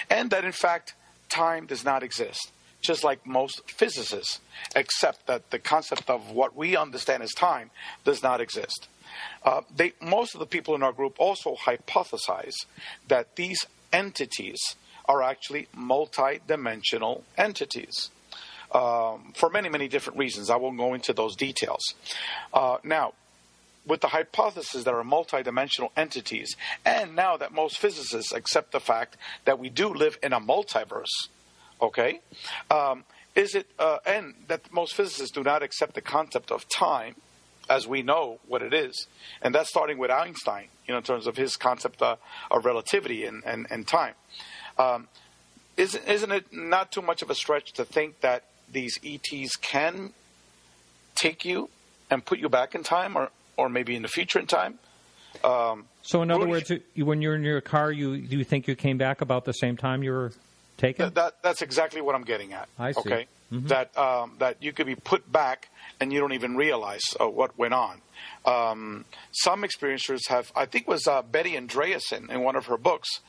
and that, in fact, time does not exist, just like most physicists accept that the concept of what we understand as time does not exist. Most of the people in our group also hypothesize that these entities are actually multidimensional entities. For many, many different reasons. I won't go into those details. Now, with the hypothesis that are multidimensional entities, and now that most physicists accept the fact that we do live in a multiverse, okay, and that most physicists do not accept the concept of time as we know what it is, and that's starting with Einstein, in terms of his concept of relativity and time. Isn't it not too much of a stretch to think that these ETs can take you and put you back in time or maybe in the future in time? So in other words, when you're in your car, you think you came back about the same time you were taken? That's exactly what I'm getting at. I see. Okay? Mm-hmm. That you could be put back and you don't even realize what went on. Some experiencers have, I think it was Betty Andreasen in one of her books,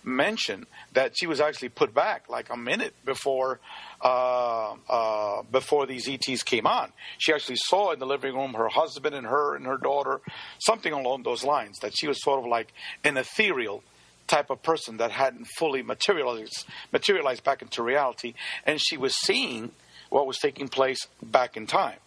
mentioned that she was actually put back like a minute before these ETs came on. She actually saw in the living room her husband and her daughter, something along those lines, that she was sort of like an ethereal type of person that hadn't fully materialized back into reality, and she was seeing what was taking place back in time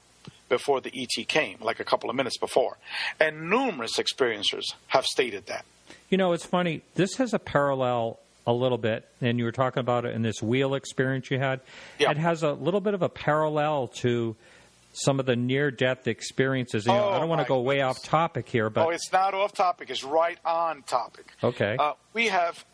before the ET came, like a couple of minutes before. And numerous experiencers have stated that. It's funny. This has a parallel a little bit, and you were talking about it in this wheel experience you had. Yeah. It has a little bit of a parallel to some of the near-death experiences. I don't want to go way off topic here, but... Oh, it's not off topic. It's right on topic. Okay. We have,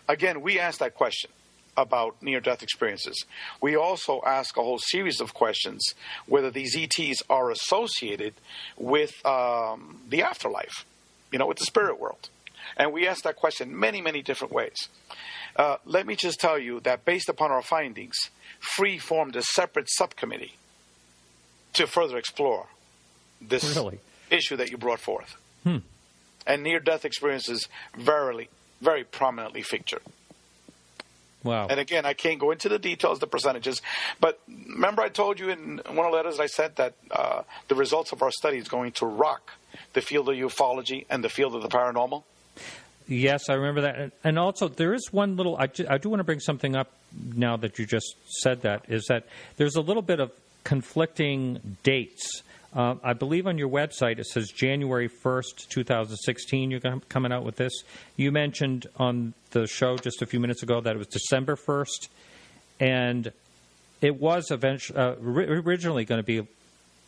again, we asked that question about near-death experiences. We also ask a whole series of questions whether these ETs are associated with the afterlife, with the spirit world. And we ask that question many, many different ways. Let me just tell you that based upon our findings, Free formed a separate subcommittee to further explore this issue that you brought forth. And near-death experiences very, very prominently featured. Wow. And again, I can't go into the details, the percentages, but remember I told you in one of the letters I sent that the results of our study is going to rock the field of ufology and the field of the paranormal? Yes, I remember that. And also, there is one little... I do want to bring something up now that you just said that, is that there's a little bit of conflicting dates. I believe on your website it says January 1st, 2016, you're coming out with this. You mentioned on the show just a few minutes ago that it was December 1st, and it was originally going to be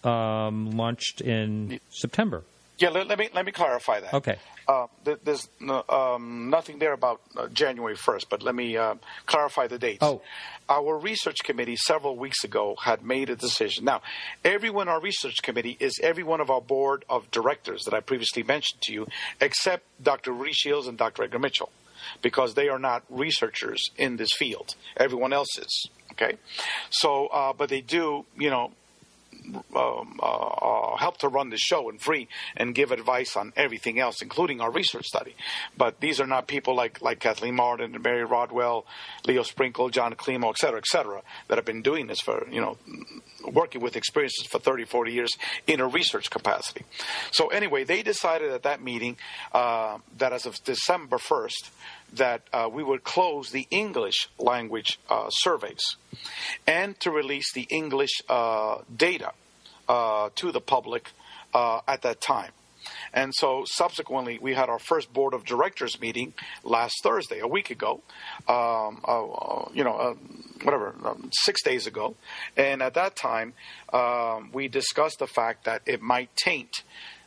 launched in September. Yeah, let me clarify that. Okay. There's nothing there about January 1st, but let me clarify the dates. Oh. Our research committee several weeks ago had made a decision. Now, everyone on our research committee is every one of our board of directors that I previously mentioned to you, except Dr. Rudy Shields and Dr. Edgar Mitchell, because they are not researchers in this field. Everyone else is, okay? So, but they do, help to run the show and free and give advice on everything else, including our research study. But these are not people like Kathleen Martin and Mary Rodwell, Leo Sprinkle, John Climo, et cetera, that have been doing this for, working with experiences for 30, 40 years in a research capacity. So anyway, they decided at that meeting that as of December 1st, that we would close the English language surveys and to release the English data to the public at that time. And so subsequently, we had our first board of directors meeting last Thursday, a week ago, 6 days ago. And at that time, we discussed the fact that it might taint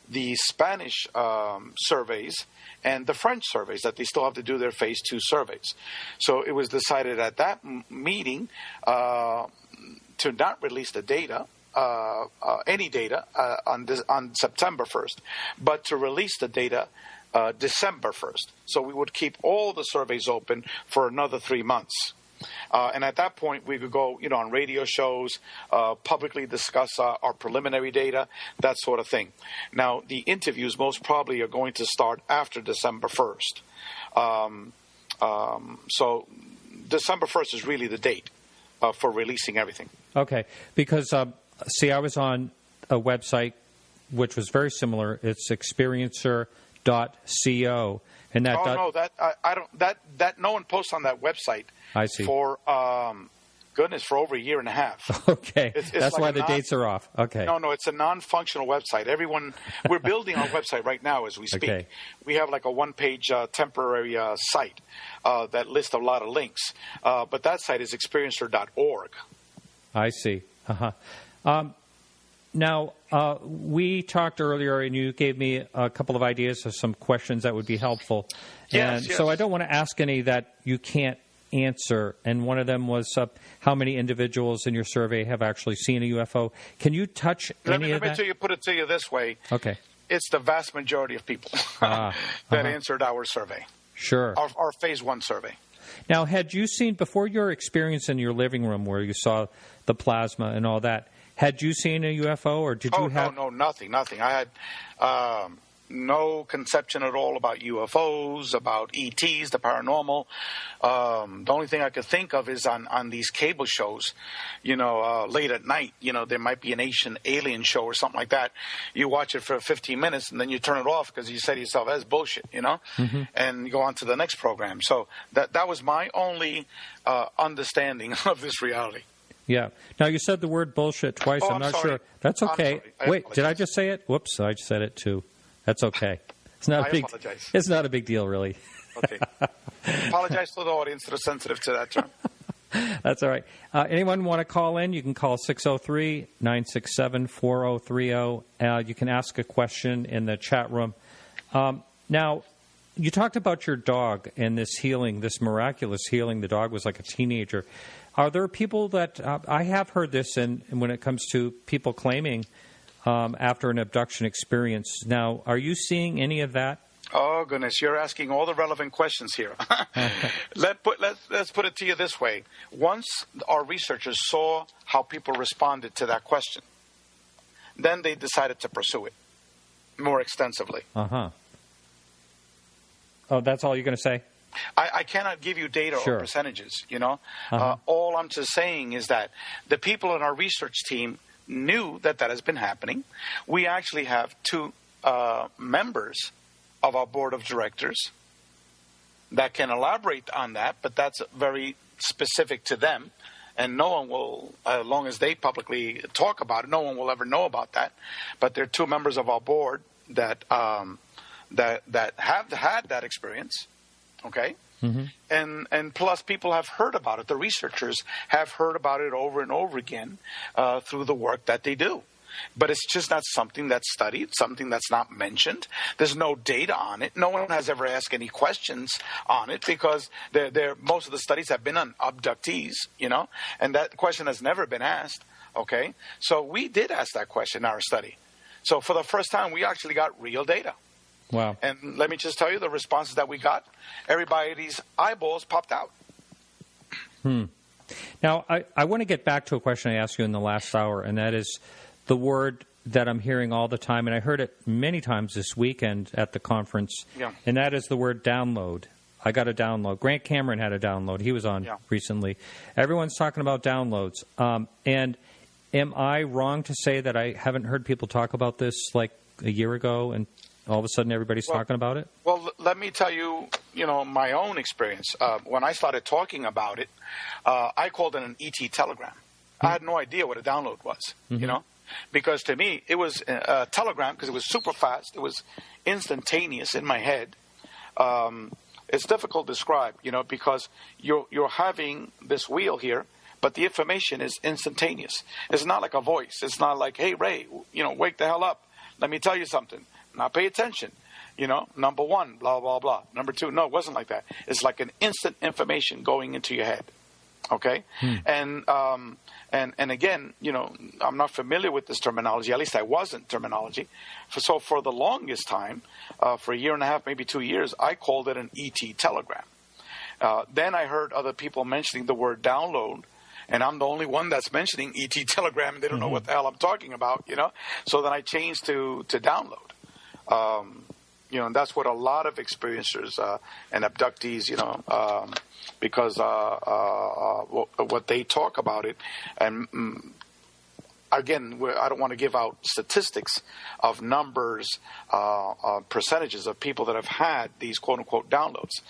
the Spanish surveys and the French surveys, that they still have to do their phase 2 surveys. So it was decided at that meeting to not release the data, any data on September 1st, but to release the data December 1st. So we would keep all the surveys open for another 3 months. And at that point, we could go, on radio shows, publicly discuss our preliminary data, that sort of thing. Now, the interviews most probably are going to start after December 1st. So December 1st is really the date for releasing everything. Okay, because, I was on a website which was very similar. It's experiencer.co. And that that no one posts on that website. I see. For for over a year and a half. Okay, that's why the dates are off. Okay. No, it's a non-functional website. We're building our website right now as we speak. Okay. We have like a one-page temporary site that lists a lot of links, but that site is experiencer.org. I see. Now, we talked earlier, and you gave me a couple of ideas of some questions that would be helpful. Yes. So I don't want to ask any that you can't answer. And one of them was how many individuals in your survey have actually seen a UFO. Can you touch any of that? Let me put it to you this way. Okay. It's the vast majority of people that answered our survey. Sure. Our phase 1 survey. Now, had you seen, before your experience in your living room where you saw the plasma and all that, had you seen a UFO, or did you have... No, nothing. I had no conception at all about UFOs, about ETs, the paranormal. The only thing I could think of is on these cable shows, late at night, there might be an Asian alien show or something like that. You watch it for 15 minutes, and then you turn it off because you say to yourself, that's bullshit, and you go on to the next program. So that was my only understanding of this reality. Yeah. Now, you said the word bullshit twice. I'm not sure. That's okay. Wait, did I just say it? Whoops, I just said it too. That's okay. It's not apologize. It's not a big deal, really. Okay. Apologize to the audience that are sensitive to that term. That's all right. Anyone want to call in? You can call 603-967-4030. You can ask a question in the chat room. Now, you talked about your dog and this healing, this miraculous healing. The dog was like a teenager. Are there people that I have heard this when it comes to people claiming after an abduction experience? Now, are you seeing any of that? Oh, goodness. You're asking all the relevant questions here. Let's put it to you this way. Once our researchers saw how people responded to that question, then they decided to pursue it more extensively. Uh-huh. Oh, that's all you're going to say? I cannot give you data or percentages, All I'm just saying is that the people in our research team knew that has been happening. We actually have 2 members of our board of directors that can elaborate on that, but that's very specific to them. And no one will, as long as they publicly talk about it, no one will ever know about that. But there are 2 members of our board that have had that experience. Okay? Mm-hmm. And plus people have heard about it. The researchers have heard about it over and over again through the work that they do. but it's just not something that's studied, something that's not mentioned. There's no data on it. No one has ever asked any questions on it because most of the studies have been on abductees, and that question has never been asked, okay? So we did ask that question in our study. So for the first time, we actually got real data. Wow. And let me just tell you the responses that we got. Everybody's eyeballs popped out. Now, I want to get back to a question I asked you in the last hour, and that is the word that I'm hearing all the time, and I heard it many times this weekend at the conference, and that is the word download. I got a download. Grant Cameron had a download. He was on recently. Everyone's talking about downloads. And am I wrong to say that I haven't heard people talk about this like a year ago, and all of a sudden everybody's talking about it? Well, let me tell you, my own experience. When I started talking about it, I called it an ET telegram. I had no idea what a download was, because to me it was a telegram because it was super fast. It was instantaneous in my head. It's difficult to describe, because you're having this wheel here, but the information is instantaneous. It's not like a voice. It's not like, hey, Ray, wake the hell up. Let me tell you something. Now pay attention. Number one, blah, blah, blah. Number two, no, it wasn't like that. It's like an instant information going into your head. Okay? And again, I'm not familiar with this terminology. At least I wasn't terminology. So for the longest time, for a year and a half, maybe 2 years, I called it an ET telegram. Then I heard other people mentioning the word download, and I'm the only one that's mentioning ET telegram, and they don't know what the hell I'm talking about, So then I changed to download. And that's what a lot of experiencers and abductees, because what they talk about it. And again, I don't want to give out statistics of numbers, percentages of people that have had these quote-unquote downloads.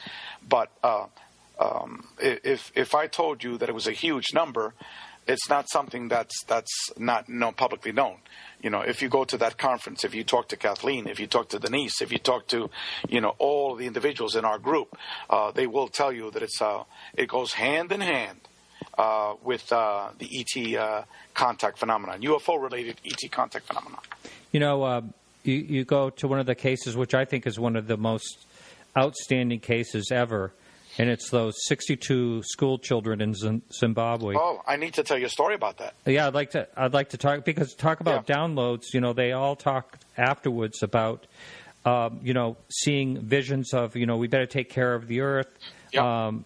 But if I told you that it was a huge number, it's not something that's not publicly known. If you go to that conference, if you talk to Kathleen, if you talk to Denise, if you talk to, all the individuals in our group, they will tell you that it goes hand in hand with the ET contact phenomenon, UFO-related ET contact phenomenon. You go to one of the cases, which I think is one of the most outstanding cases ever, and it's those 62 school children in Zimbabwe. Oh, I need to tell you a story about that. Yeah, I'd like to talk about downloads. They all talk afterwards about seeing visions of we better take care of the earth. Go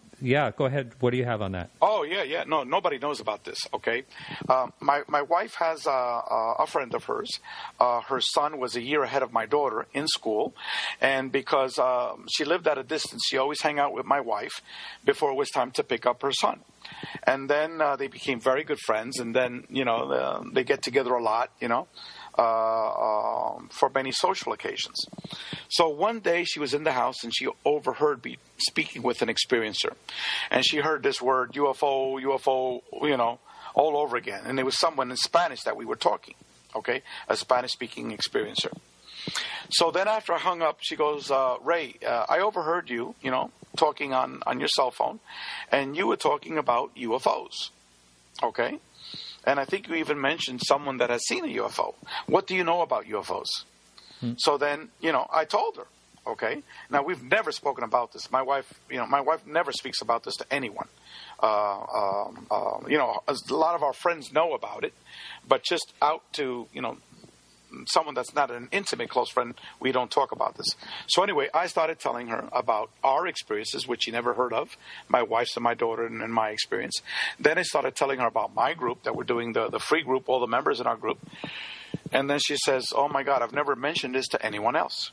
ahead. What do you have on that? Oh, yeah. No, nobody knows about this, okay? My wife has a friend of hers. Her son was a year ahead of my daughter in school, and because she lived at a distance, she always hung out with my wife before it was time to pick up her son. And then they became very good friends, and then, they get together a lot, for many social occasions. So one day she was in the house and she overheard me speaking with an experiencer. And she heard this word, UFO, all over again. And there was someone in Spanish that we were talking, okay? A Spanish-speaking experiencer. So then after I hung up, she goes, Ray, I overheard you, talking on your cell phone, and you were talking about UFOs, okay? And I think you even mentioned someone that has seen a UFO. What do you know about UFOs? So then, I told her, okay? Now, we've never spoken about this. My wife never speaks about this to anyone. A lot of our friends know about it, but just out to, someone that's not an intimate close friend, we don't talk about this. So anyway, I started telling her about our experiences, which she never heard of, my wife's and my daughter and my experience. Then I started telling her about my group, that we're doing the free group, all the members in our group. And then she says, oh my God, I've never mentioned this to anyone else.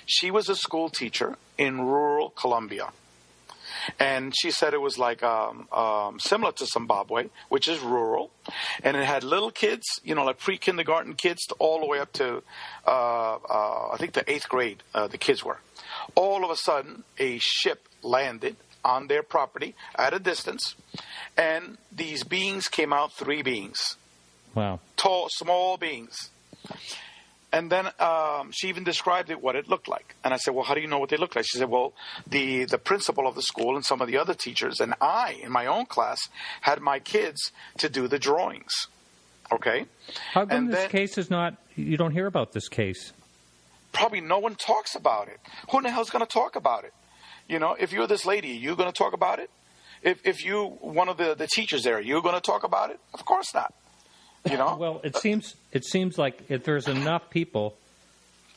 She was a school teacher in rural Colombia. And she said it was like similar to Zimbabwe, which is rural. And it had little kids, like pre-kindergarten kids all the way up to, I think, the 8th grade, the kids were. All of a sudden, a ship landed on their property at a distance. And these beings came out, 3 beings. Wow. Tall, small beings. And then she even described what it looked like. And I said, well, how do you know what they look like? She said, well, the principal of the school and some of the other teachers and I, in my own class, had my kids to do the drawings. Okay? How come And this then- case is not, you don't hear about this case? Probably no one talks about it. Who in the hell is going to talk about it? You know, if you're this lady, are you going to talk about it? If you, one of the teachers there, are you going to talk about it? Of course not. You know? Well, it seems like if there's enough people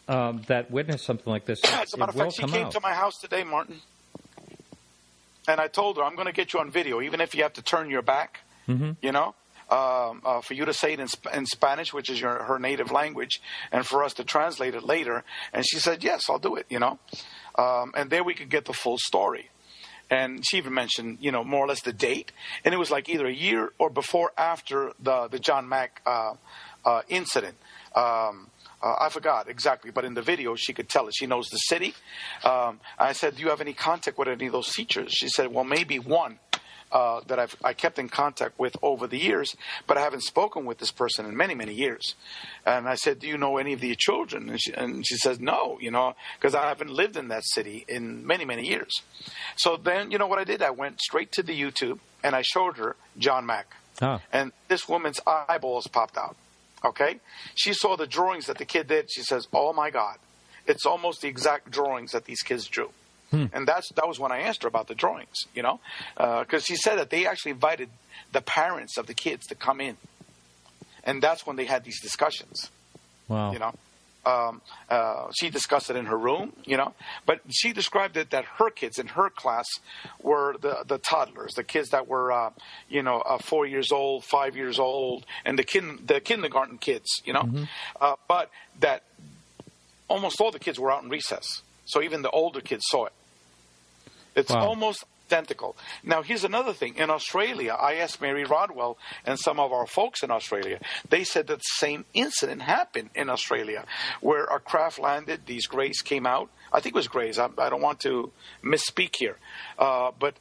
that witness something like this, As a matter it of will fact, she come came out. to my house today, Martin. And I told her, I'm going to get you on video, even if you have to turn your back, you know, for you to say it in Spanish, which is her native language, and for us to translate it later. And she said, yes, I'll do it, you know. And there we could get the full story. And she even mentioned, you know, more or less the date. And it was like either a year or before after the John Mack incident. I forgot exactly, but in the video she could tell it. She knows the city. I said, do you have any contact with any of those teachers? She said, well, maybe one that I kept in contact with over the years, but I haven't spoken with this person in many, many years. And I said, do you know any of the children? And she says, no, you know, because I haven't lived in that city in many, many years. So then, you know what I did? I went straight to the YouTube and I showed her John Mack. Oh. And this woman's eyeballs popped out. Okay? She saw the drawings that the kid did. She says, oh, my God. It's almost the exact drawings that these kids drew. And that was when I asked her about the drawings, you know, because she said that they actually invited the parents of the kids to come in. And that's when they had these discussions. Wow. You know, she discussed it in her room, you know, but she described it that her kids in her class were the toddlers, the kids that were, 4 years old, 5 years old, and the kindergarten kids, you know, but that almost all the kids were out in recess. So even the older kids saw it. It's almost identical. Now, here's another thing. In Australia, I asked Mary Rodwell and some of our folks in Australia. They said that the same incident happened in Australia where a craft landed, these grays came out. I think it was grays. I don't want to misspeak here. But,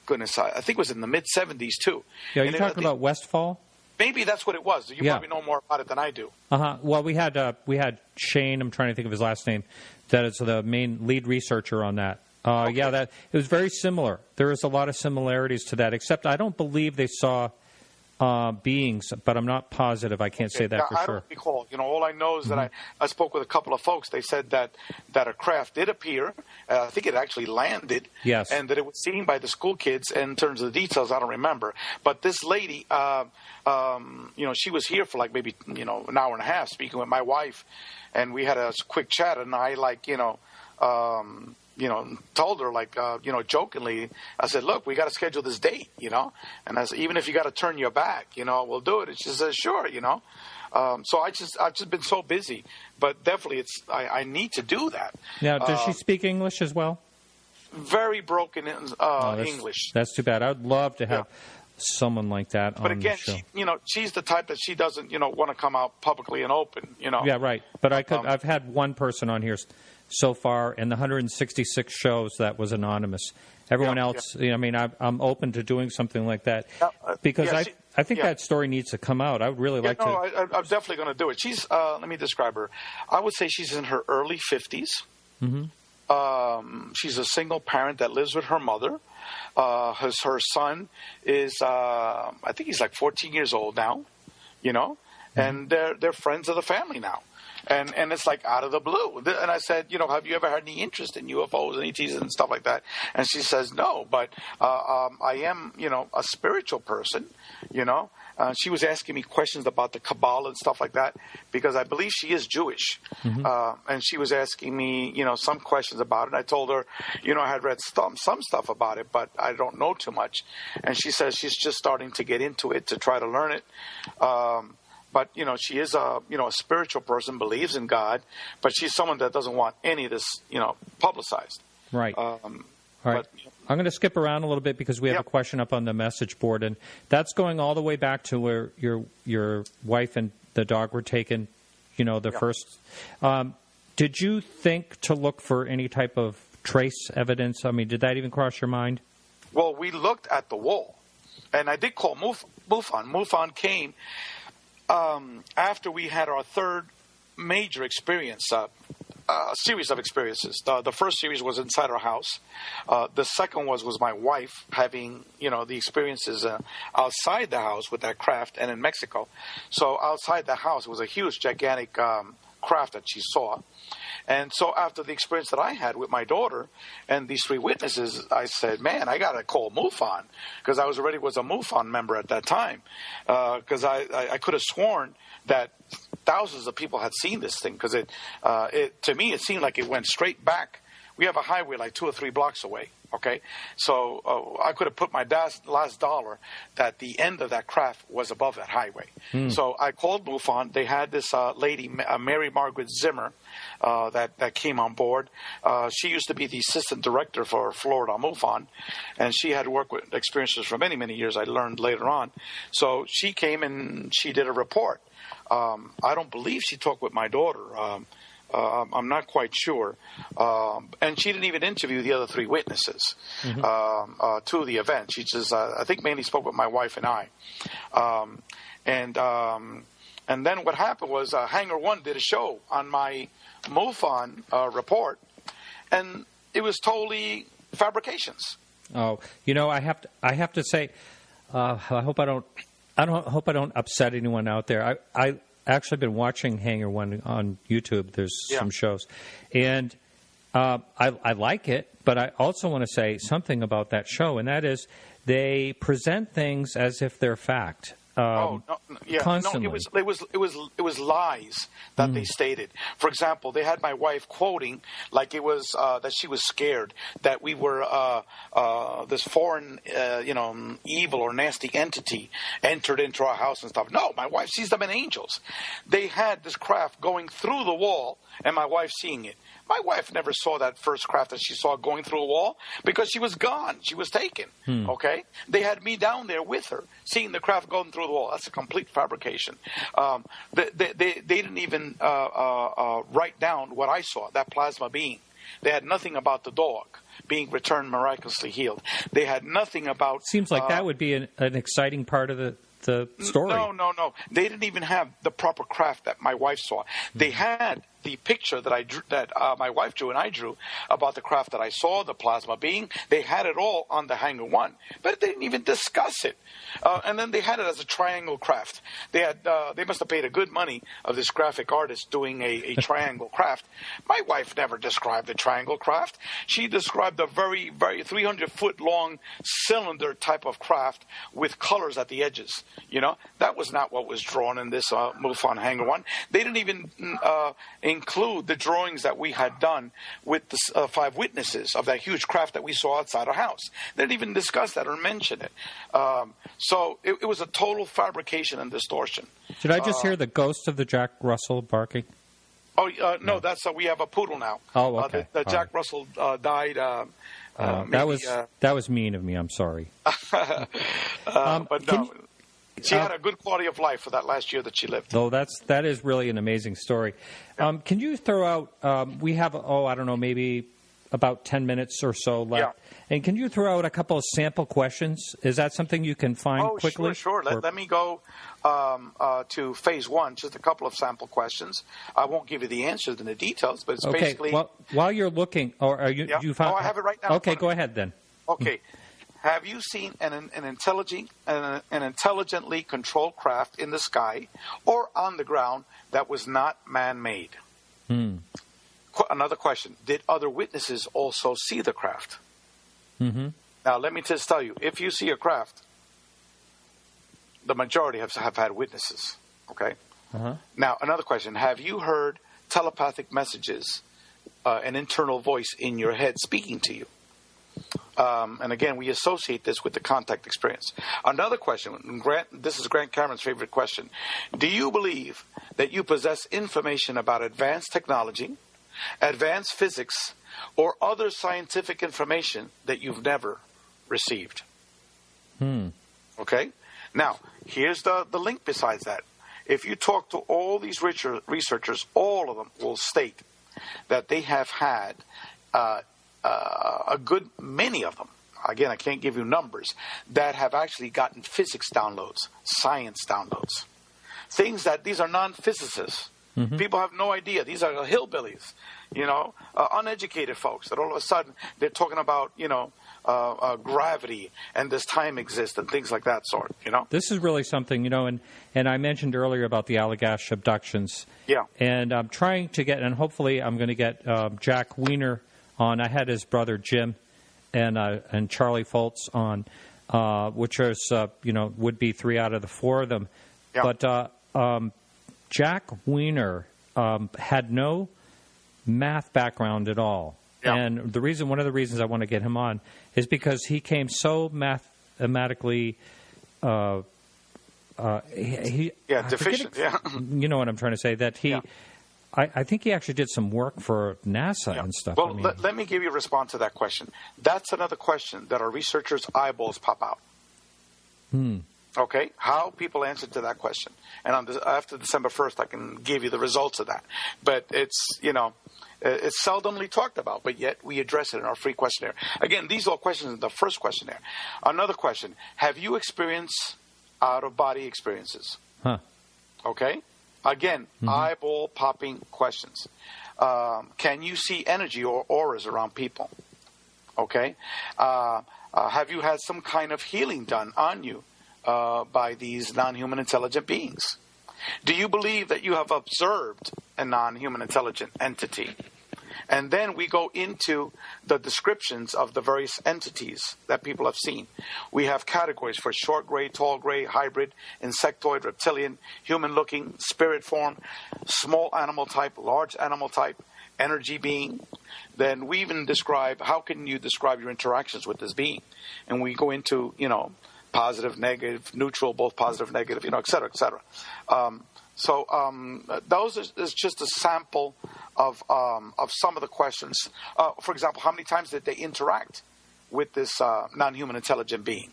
goodness, I think it was in the mid-'70s, too. Yeah, you're talking about Westfall? Maybe that's what it was. You probably know more about it than I do. Well, we had Shane, I'm trying to think of his last name, that is the main lead researcher on that. Okay. Yeah, that it was very similar. There is a lot of similarities to that, except I don't believe they saw beings, but I'm not positive. I can't say that for sure. I don't recall. You know, all I know is that I spoke with a couple of folks. They said that a craft did appear. I think it actually landed. Yes. And that it was seen by the school kids. And in terms of the details, I don't remember. But this lady, she was here for like maybe, an hour and a half speaking with my wife. And we had a quick chat. And I told her jokingly, I said, look, we got to schedule this date, and I said, even if you got to turn your back, we'll do it. And she says, sure, so I've just been so busy, but definitely I need to do that. Now, does she speak English as well? Very broken English. That's too bad. I'd love to have someone like that on the show. But again, she's the type that she doesn't, want to come out publicly and open, Yeah, right. But I've had one person on here so far in the 166 shows that was anonymous. Everyone else, I'm open to doing something like that because I think that story needs to come out. I would really like to. I'm definitely going to do it. She's, let me describe her. I would say she's in her early 50s. Mm-hmm. She's a single parent that lives with her mother. Her son is, I think he's like 14 years old now, and they're friends of the family now. And it's like out of the blue. And I said, have you ever had any interest in UFOs and ETs and stuff like that? And she says, no, but I am, a spiritual person, She was asking me questions about the Kabbalah and stuff like that because I believe she is Jewish. Mm-hmm. And she was asking me, some questions about it. I told her, I had read some stuff about it, but I don't know too much. And she says she's just starting to get into it to try to learn it. But, she is a spiritual person, believes in God, but she's someone that doesn't want any of this, publicized. Right. All right. I'm going to skip around a little bit because we have a question up on the message board, and that's going all the way back to where your wife and the dog were taken, first. Did you think to look for any type of trace evidence? I mean, did that even cross your mind? Well, we looked at the wall, and I did call MUFON. MUFON came after we had our third major experience series of experiences. The first series was inside our house. The second was my wife having, the experiences outside the house with that craft and in Mexico. So outside the house was a huge, gigantic craft that she saw. And so after the experience that I had with my daughter and these 3 witnesses, I said, man, I got to call MUFON, because I was a MUFON member at that time, because I could have sworn that thousands of people had seen this thing, because to me it seemed like it went straight back. We have a highway like 2 or 3 blocks away. Okay, so I could have put my last dollar that the end of that craft was above that highway. So I called MUFON. They had this lady, Mary Margaret Zimmer, that came on board. She used to be the assistant director for Florida MUFON, and she had worked with experiences for many, many years. I learned later on. So she came and she did a report. I don't believe she talked with my daughter. I'm not quite sure. And she didn't even interview the other 3 witnesses to the event. She just, I think, mainly spoke with my wife and I. And then what happened was Hangar 1 did a show on my MUFON report, and it was totally fabrications. Oh, I have to say, I hope I don't upset anyone out there. I actually been watching Hangar 1 on YouTube. There's some shows. And I like it, but I also want to say something about that show, and that is they present things as if they're fact. Constantly. No, it was lies that they stated. For example, they had my wife quoting like it was that she was scared that we were this foreign, evil or nasty entity entered into our house and stuff. No, my wife sees them in angels. They had this craft going through the wall, and my wife seeing it. My wife never saw that first craft that she saw going through a wall because she was gone. She was taken. Okay? They had me down there with her, seeing the craft going through the wall. That's a complete fabrication. They didn't even write down what I saw, that plasma being. They had nothing about the dog being returned miraculously healed. They had nothing about... Seems like that would be an exciting part of the story. No. They didn't even have the proper craft that my wife saw. They had the picture that I drew, that my wife drew and I drew about the craft that I saw, the plasma being. They had it all on the Hangar 1, but they didn't even discuss it. And then they had it as a triangle craft. They had they must have paid a good money of this graphic artist doing a triangle craft. My wife never described the triangle craft. She described a very, very 300-foot long cylinder type of craft with colors at the edges. That was not what was drawn in this MUFON Hangar 1. They didn't even include the drawings that we had done with the 5 witnesses of that huge craft that we saw outside our house. They didn't even discuss that or mention it. So it was a total fabrication and distortion. Did I just hear the ghost of the Jack Russell barking? No, that's we have a poodle now. Oh, okay. The Jack Russell died. That was mean of me. I'm sorry. But no. She had a good quality of life for that last year that she lived. Oh, that is really an amazing story. Can you throw out? We have I don't know, maybe about 10 minutes or so left. Yeah. And can you throw out a couple of sample questions? Is that something you can find quickly? Sure. Let me go to phase 1. Just a couple of sample questions. I won't give you the answers and the details, but it's basically. Well, while you're looking, or are you? Yeah. You found, I have it right now. Okay, go ahead then. Okay. Have you seen an intelligently controlled craft in the sky or on the ground that was not man-made? Another question. Did other witnesses also see the craft? Now, let me just tell you, if you see a craft, the majority have had witnesses. Okay? Now, another question. Have you heard telepathic messages, an internal voice in your head speaking to you? And again, we associate this with the contact experience. Another question, this is Grant Cameron's favorite question. Do you believe that you possess information about advanced technology, advanced physics, or other scientific information that you've never received? Okay? Now, here's the link besides that. If you talk to all these researchers, all of them will state that they have had a good many of them, again, I can't give you numbers, that have actually gotten physics downloads, science downloads. Things that these are non-physicists. People have no idea. These are hillbillies. uneducated folks, that all of a sudden they're talking about, gravity and does time exist and things like that sort, This is really something, and I mentioned earlier about the Allagash abductions. Yeah. And I'm trying to get, and hopefully I'm going to get Jack Weiner on. I had his brother Jim and Charlie Foltz on, which is, would be 3 out of the 4 of them. Yeah. But Jack Weiner had no math background at all. Yeah. And one of the reasons I want to get him on is because he came so mathematically deficient. Yeah. You know what I'm trying to say, that he I think he actually did some work for NASA and stuff. Well, let me give you a response to that question. That's another question that our researchers' eyeballs pop out. Okay, how people answer to that question. And after December 1st, I can give you the results of that. But it's seldomly talked about, but yet we address it in our free questionnaire. Again, these are all questions in the first questionnaire. Another question, have you experienced out-of-body experiences? Huh. Okay? Again, eyeball-popping questions. Can you see energy or auras around people? Okay? Have you had some kind of healing done on you by these non-human intelligent beings? Do you believe that you have observed a non-human intelligent entity? And then we go into the descriptions of the various entities that people have seen. We have categories for short gray, tall gray, hybrid, insectoid, reptilian, human-looking, spirit form, small animal type, large animal type, energy being. Then we even describe, how can you describe your interactions with this being? And we go into, positive, negative, neutral, both positive, negative, et cetera, et cetera. Those is just a sample of some of the questions. For example, how many times did they interact with this non-human intelligent being?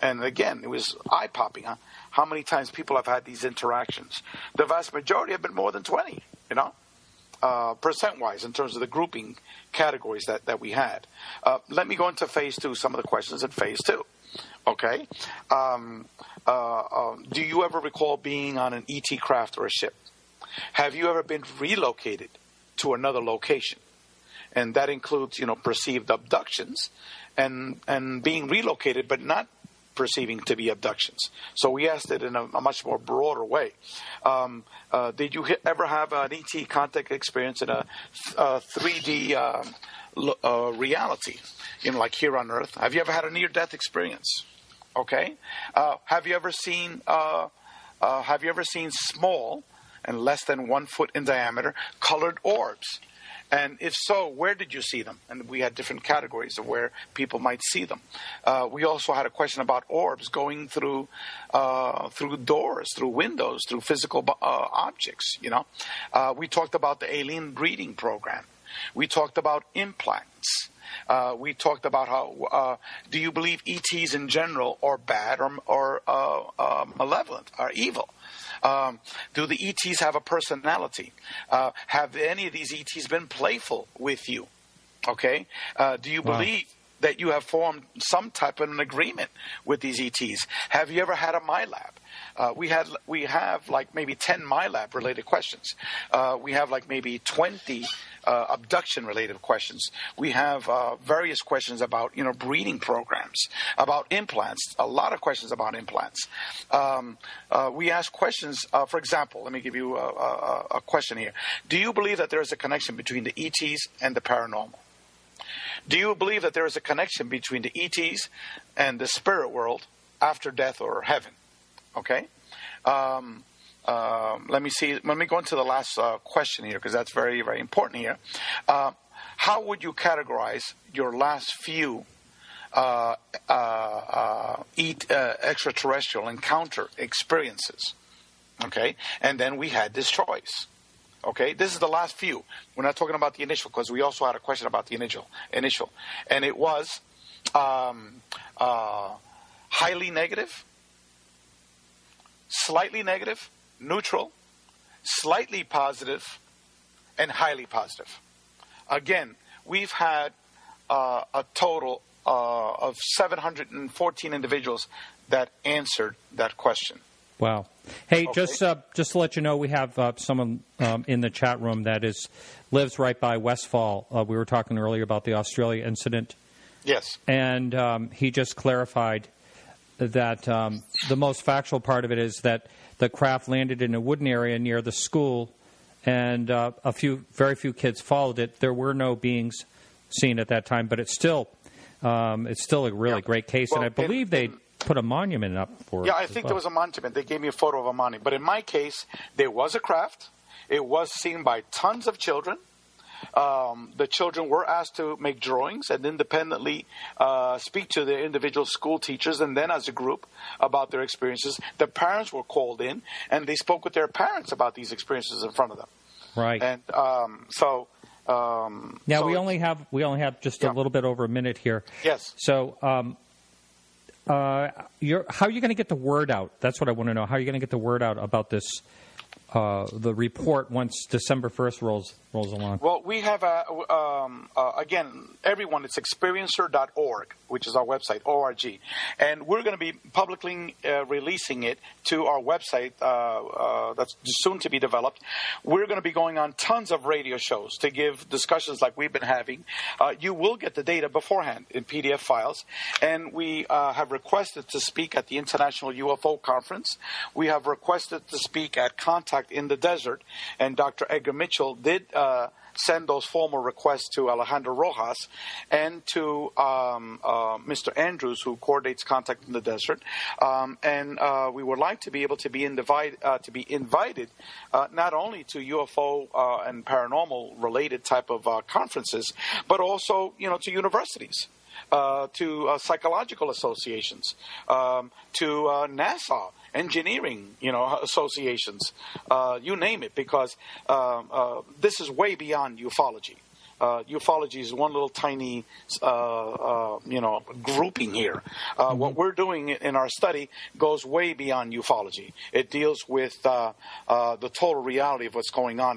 And again, it was eye-popping, huh? How many times people have had these interactions? The vast majority have been more than 20, percent-wise in terms of the grouping categories that we had. Let me go into phase 2, some of the questions in phase 2. Okay. Do you ever recall being on an ET craft or a ship? Have you ever been relocated to another location? And that includes, perceived abductions and being relocated, but not perceiving to be abductions. So we asked it in a much more broader way. Did you ever have an ET contact experience in a 3D reality, like here on Earth? Have you ever had a near-death experience? Okay. Have you ever seen small and less than 1 foot in diameter colored orbs? And if so, where did you see them? And we had different categories of where people might see them. We also had a question about orbs going through doors, through windows, through physical objects. We talked about the alien breeding program. We talked about implants. We talked about how do you believe ETs in general are bad or malevolent, or evil? Do the ETs have a personality? Have any of these ETs been playful with you? Okay. Do you believe that you have formed some type of an agreement with these ETs? Have you ever had a MyLab? We have like maybe 10 MyLab related questions. We have like maybe 20 abduction related questions. We have various questions about breeding programs, about implants. A lot of questions about implants. We ask questions. For example, let me give you a question here. Do you believe that there is a connection between the ETs and the paranormal? Do you believe that there is a connection between the ETs and the spirit world after death or heaven? Okay. Let me see. Let me go into the last question here, because that's very, very important here. How would you categorize your last few extraterrestrial encounter experiences? Okay. And then we had this choice. Okay, this is the last few. We're not talking about the initial, because we also had a question about the initial. And it was highly negative, slightly negative, neutral, slightly positive, and highly positive. Again, we've had a total of 714 individuals that answered that question. Wow. Hey, Okay. just to let you know, we have someone in the chat room that lives right by Westfall. We were talking earlier about the Australia incident. Yes. And he just clarified that the most factual part of it is that the craft landed in a wooden area near the school, and very few kids followed it. There were no beings seen at that time, but it's still a really great case, Well, and I believe they put a monument up for it. Yeah, I think there was a monument. They gave me a photo of a monument. But in my case, there was a craft. It was seen by tons of children. The children were asked to make drawings and independently speak to their individual school teachers and then as a group about their experiences. The parents were called in, and they spoke with their parents about these experiences in front of them. Right. And we only have just a little bit over a minute here. Yes. So, how are you going to get the word out? That's what I want to know. How are you going to get the word out about this? The report once December 1st rolls along. Well, we have, again, everyone, it's experiencer.org, which is our website, O-R-G. And we're going to be publicly releasing it to our website that's soon to be developed. We're going to be going on tons of radio shows to give discussions like we've been having. You will get the data beforehand in PDF files. And we have requested to speak at the International UFO Conference. We have requested to speak at Contact in the Desert, and Dr. Edgar Mitchell did send those formal requests to Alejandro Rojas and to Mr. Andrews, who coordinates Contact in the Desert, and we would like to be able to be invited not only to UFO and paranormal related type of conferences, but also to universities. To psychological associations, to NASA engineering, associations, you name it, because this is way beyond ufology. Ufology is one little tiny, grouping here. What we're doing in our study goes way beyond ufology. It deals with the total reality of what's going on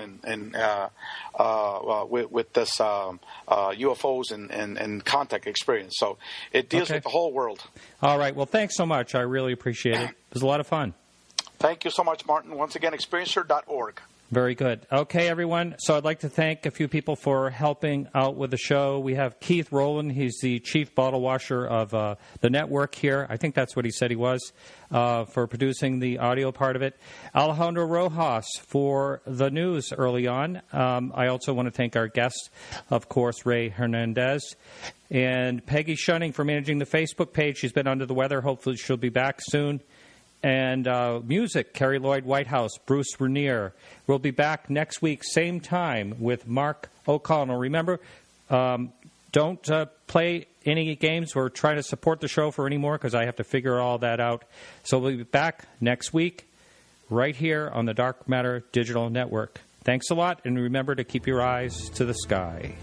with this UFOs and contact experience. So it deals with the whole world. All right. Well, thanks so much. I really appreciate it. It was a lot of fun. Thank you so much, Martin. Once again, experiencer.org. Very good. Okay, everyone. So I'd like to thank a few people for helping out with the show. We have Keith Rowland. He's the chief bottle washer of the network here. I think that's what he said he was, for producing the audio part of it. Alejandro Rojas for the news early on. I also want to thank our guest, of course, Rey Hernandez. And Peggy Shunning for managing the Facebook page. She's been under the weather. Hopefully she'll be back soon. And music, Carrie Lloyd Whitehouse, Bruce Renier. We'll be back next week, same time, with Mark O'Connell. Remember, don't play any games or try to support the show for any more, because I have to figure all that out. So we'll be back next week right here on the Dark Matter Digital Network. Thanks a lot, and remember to keep your eyes to the sky.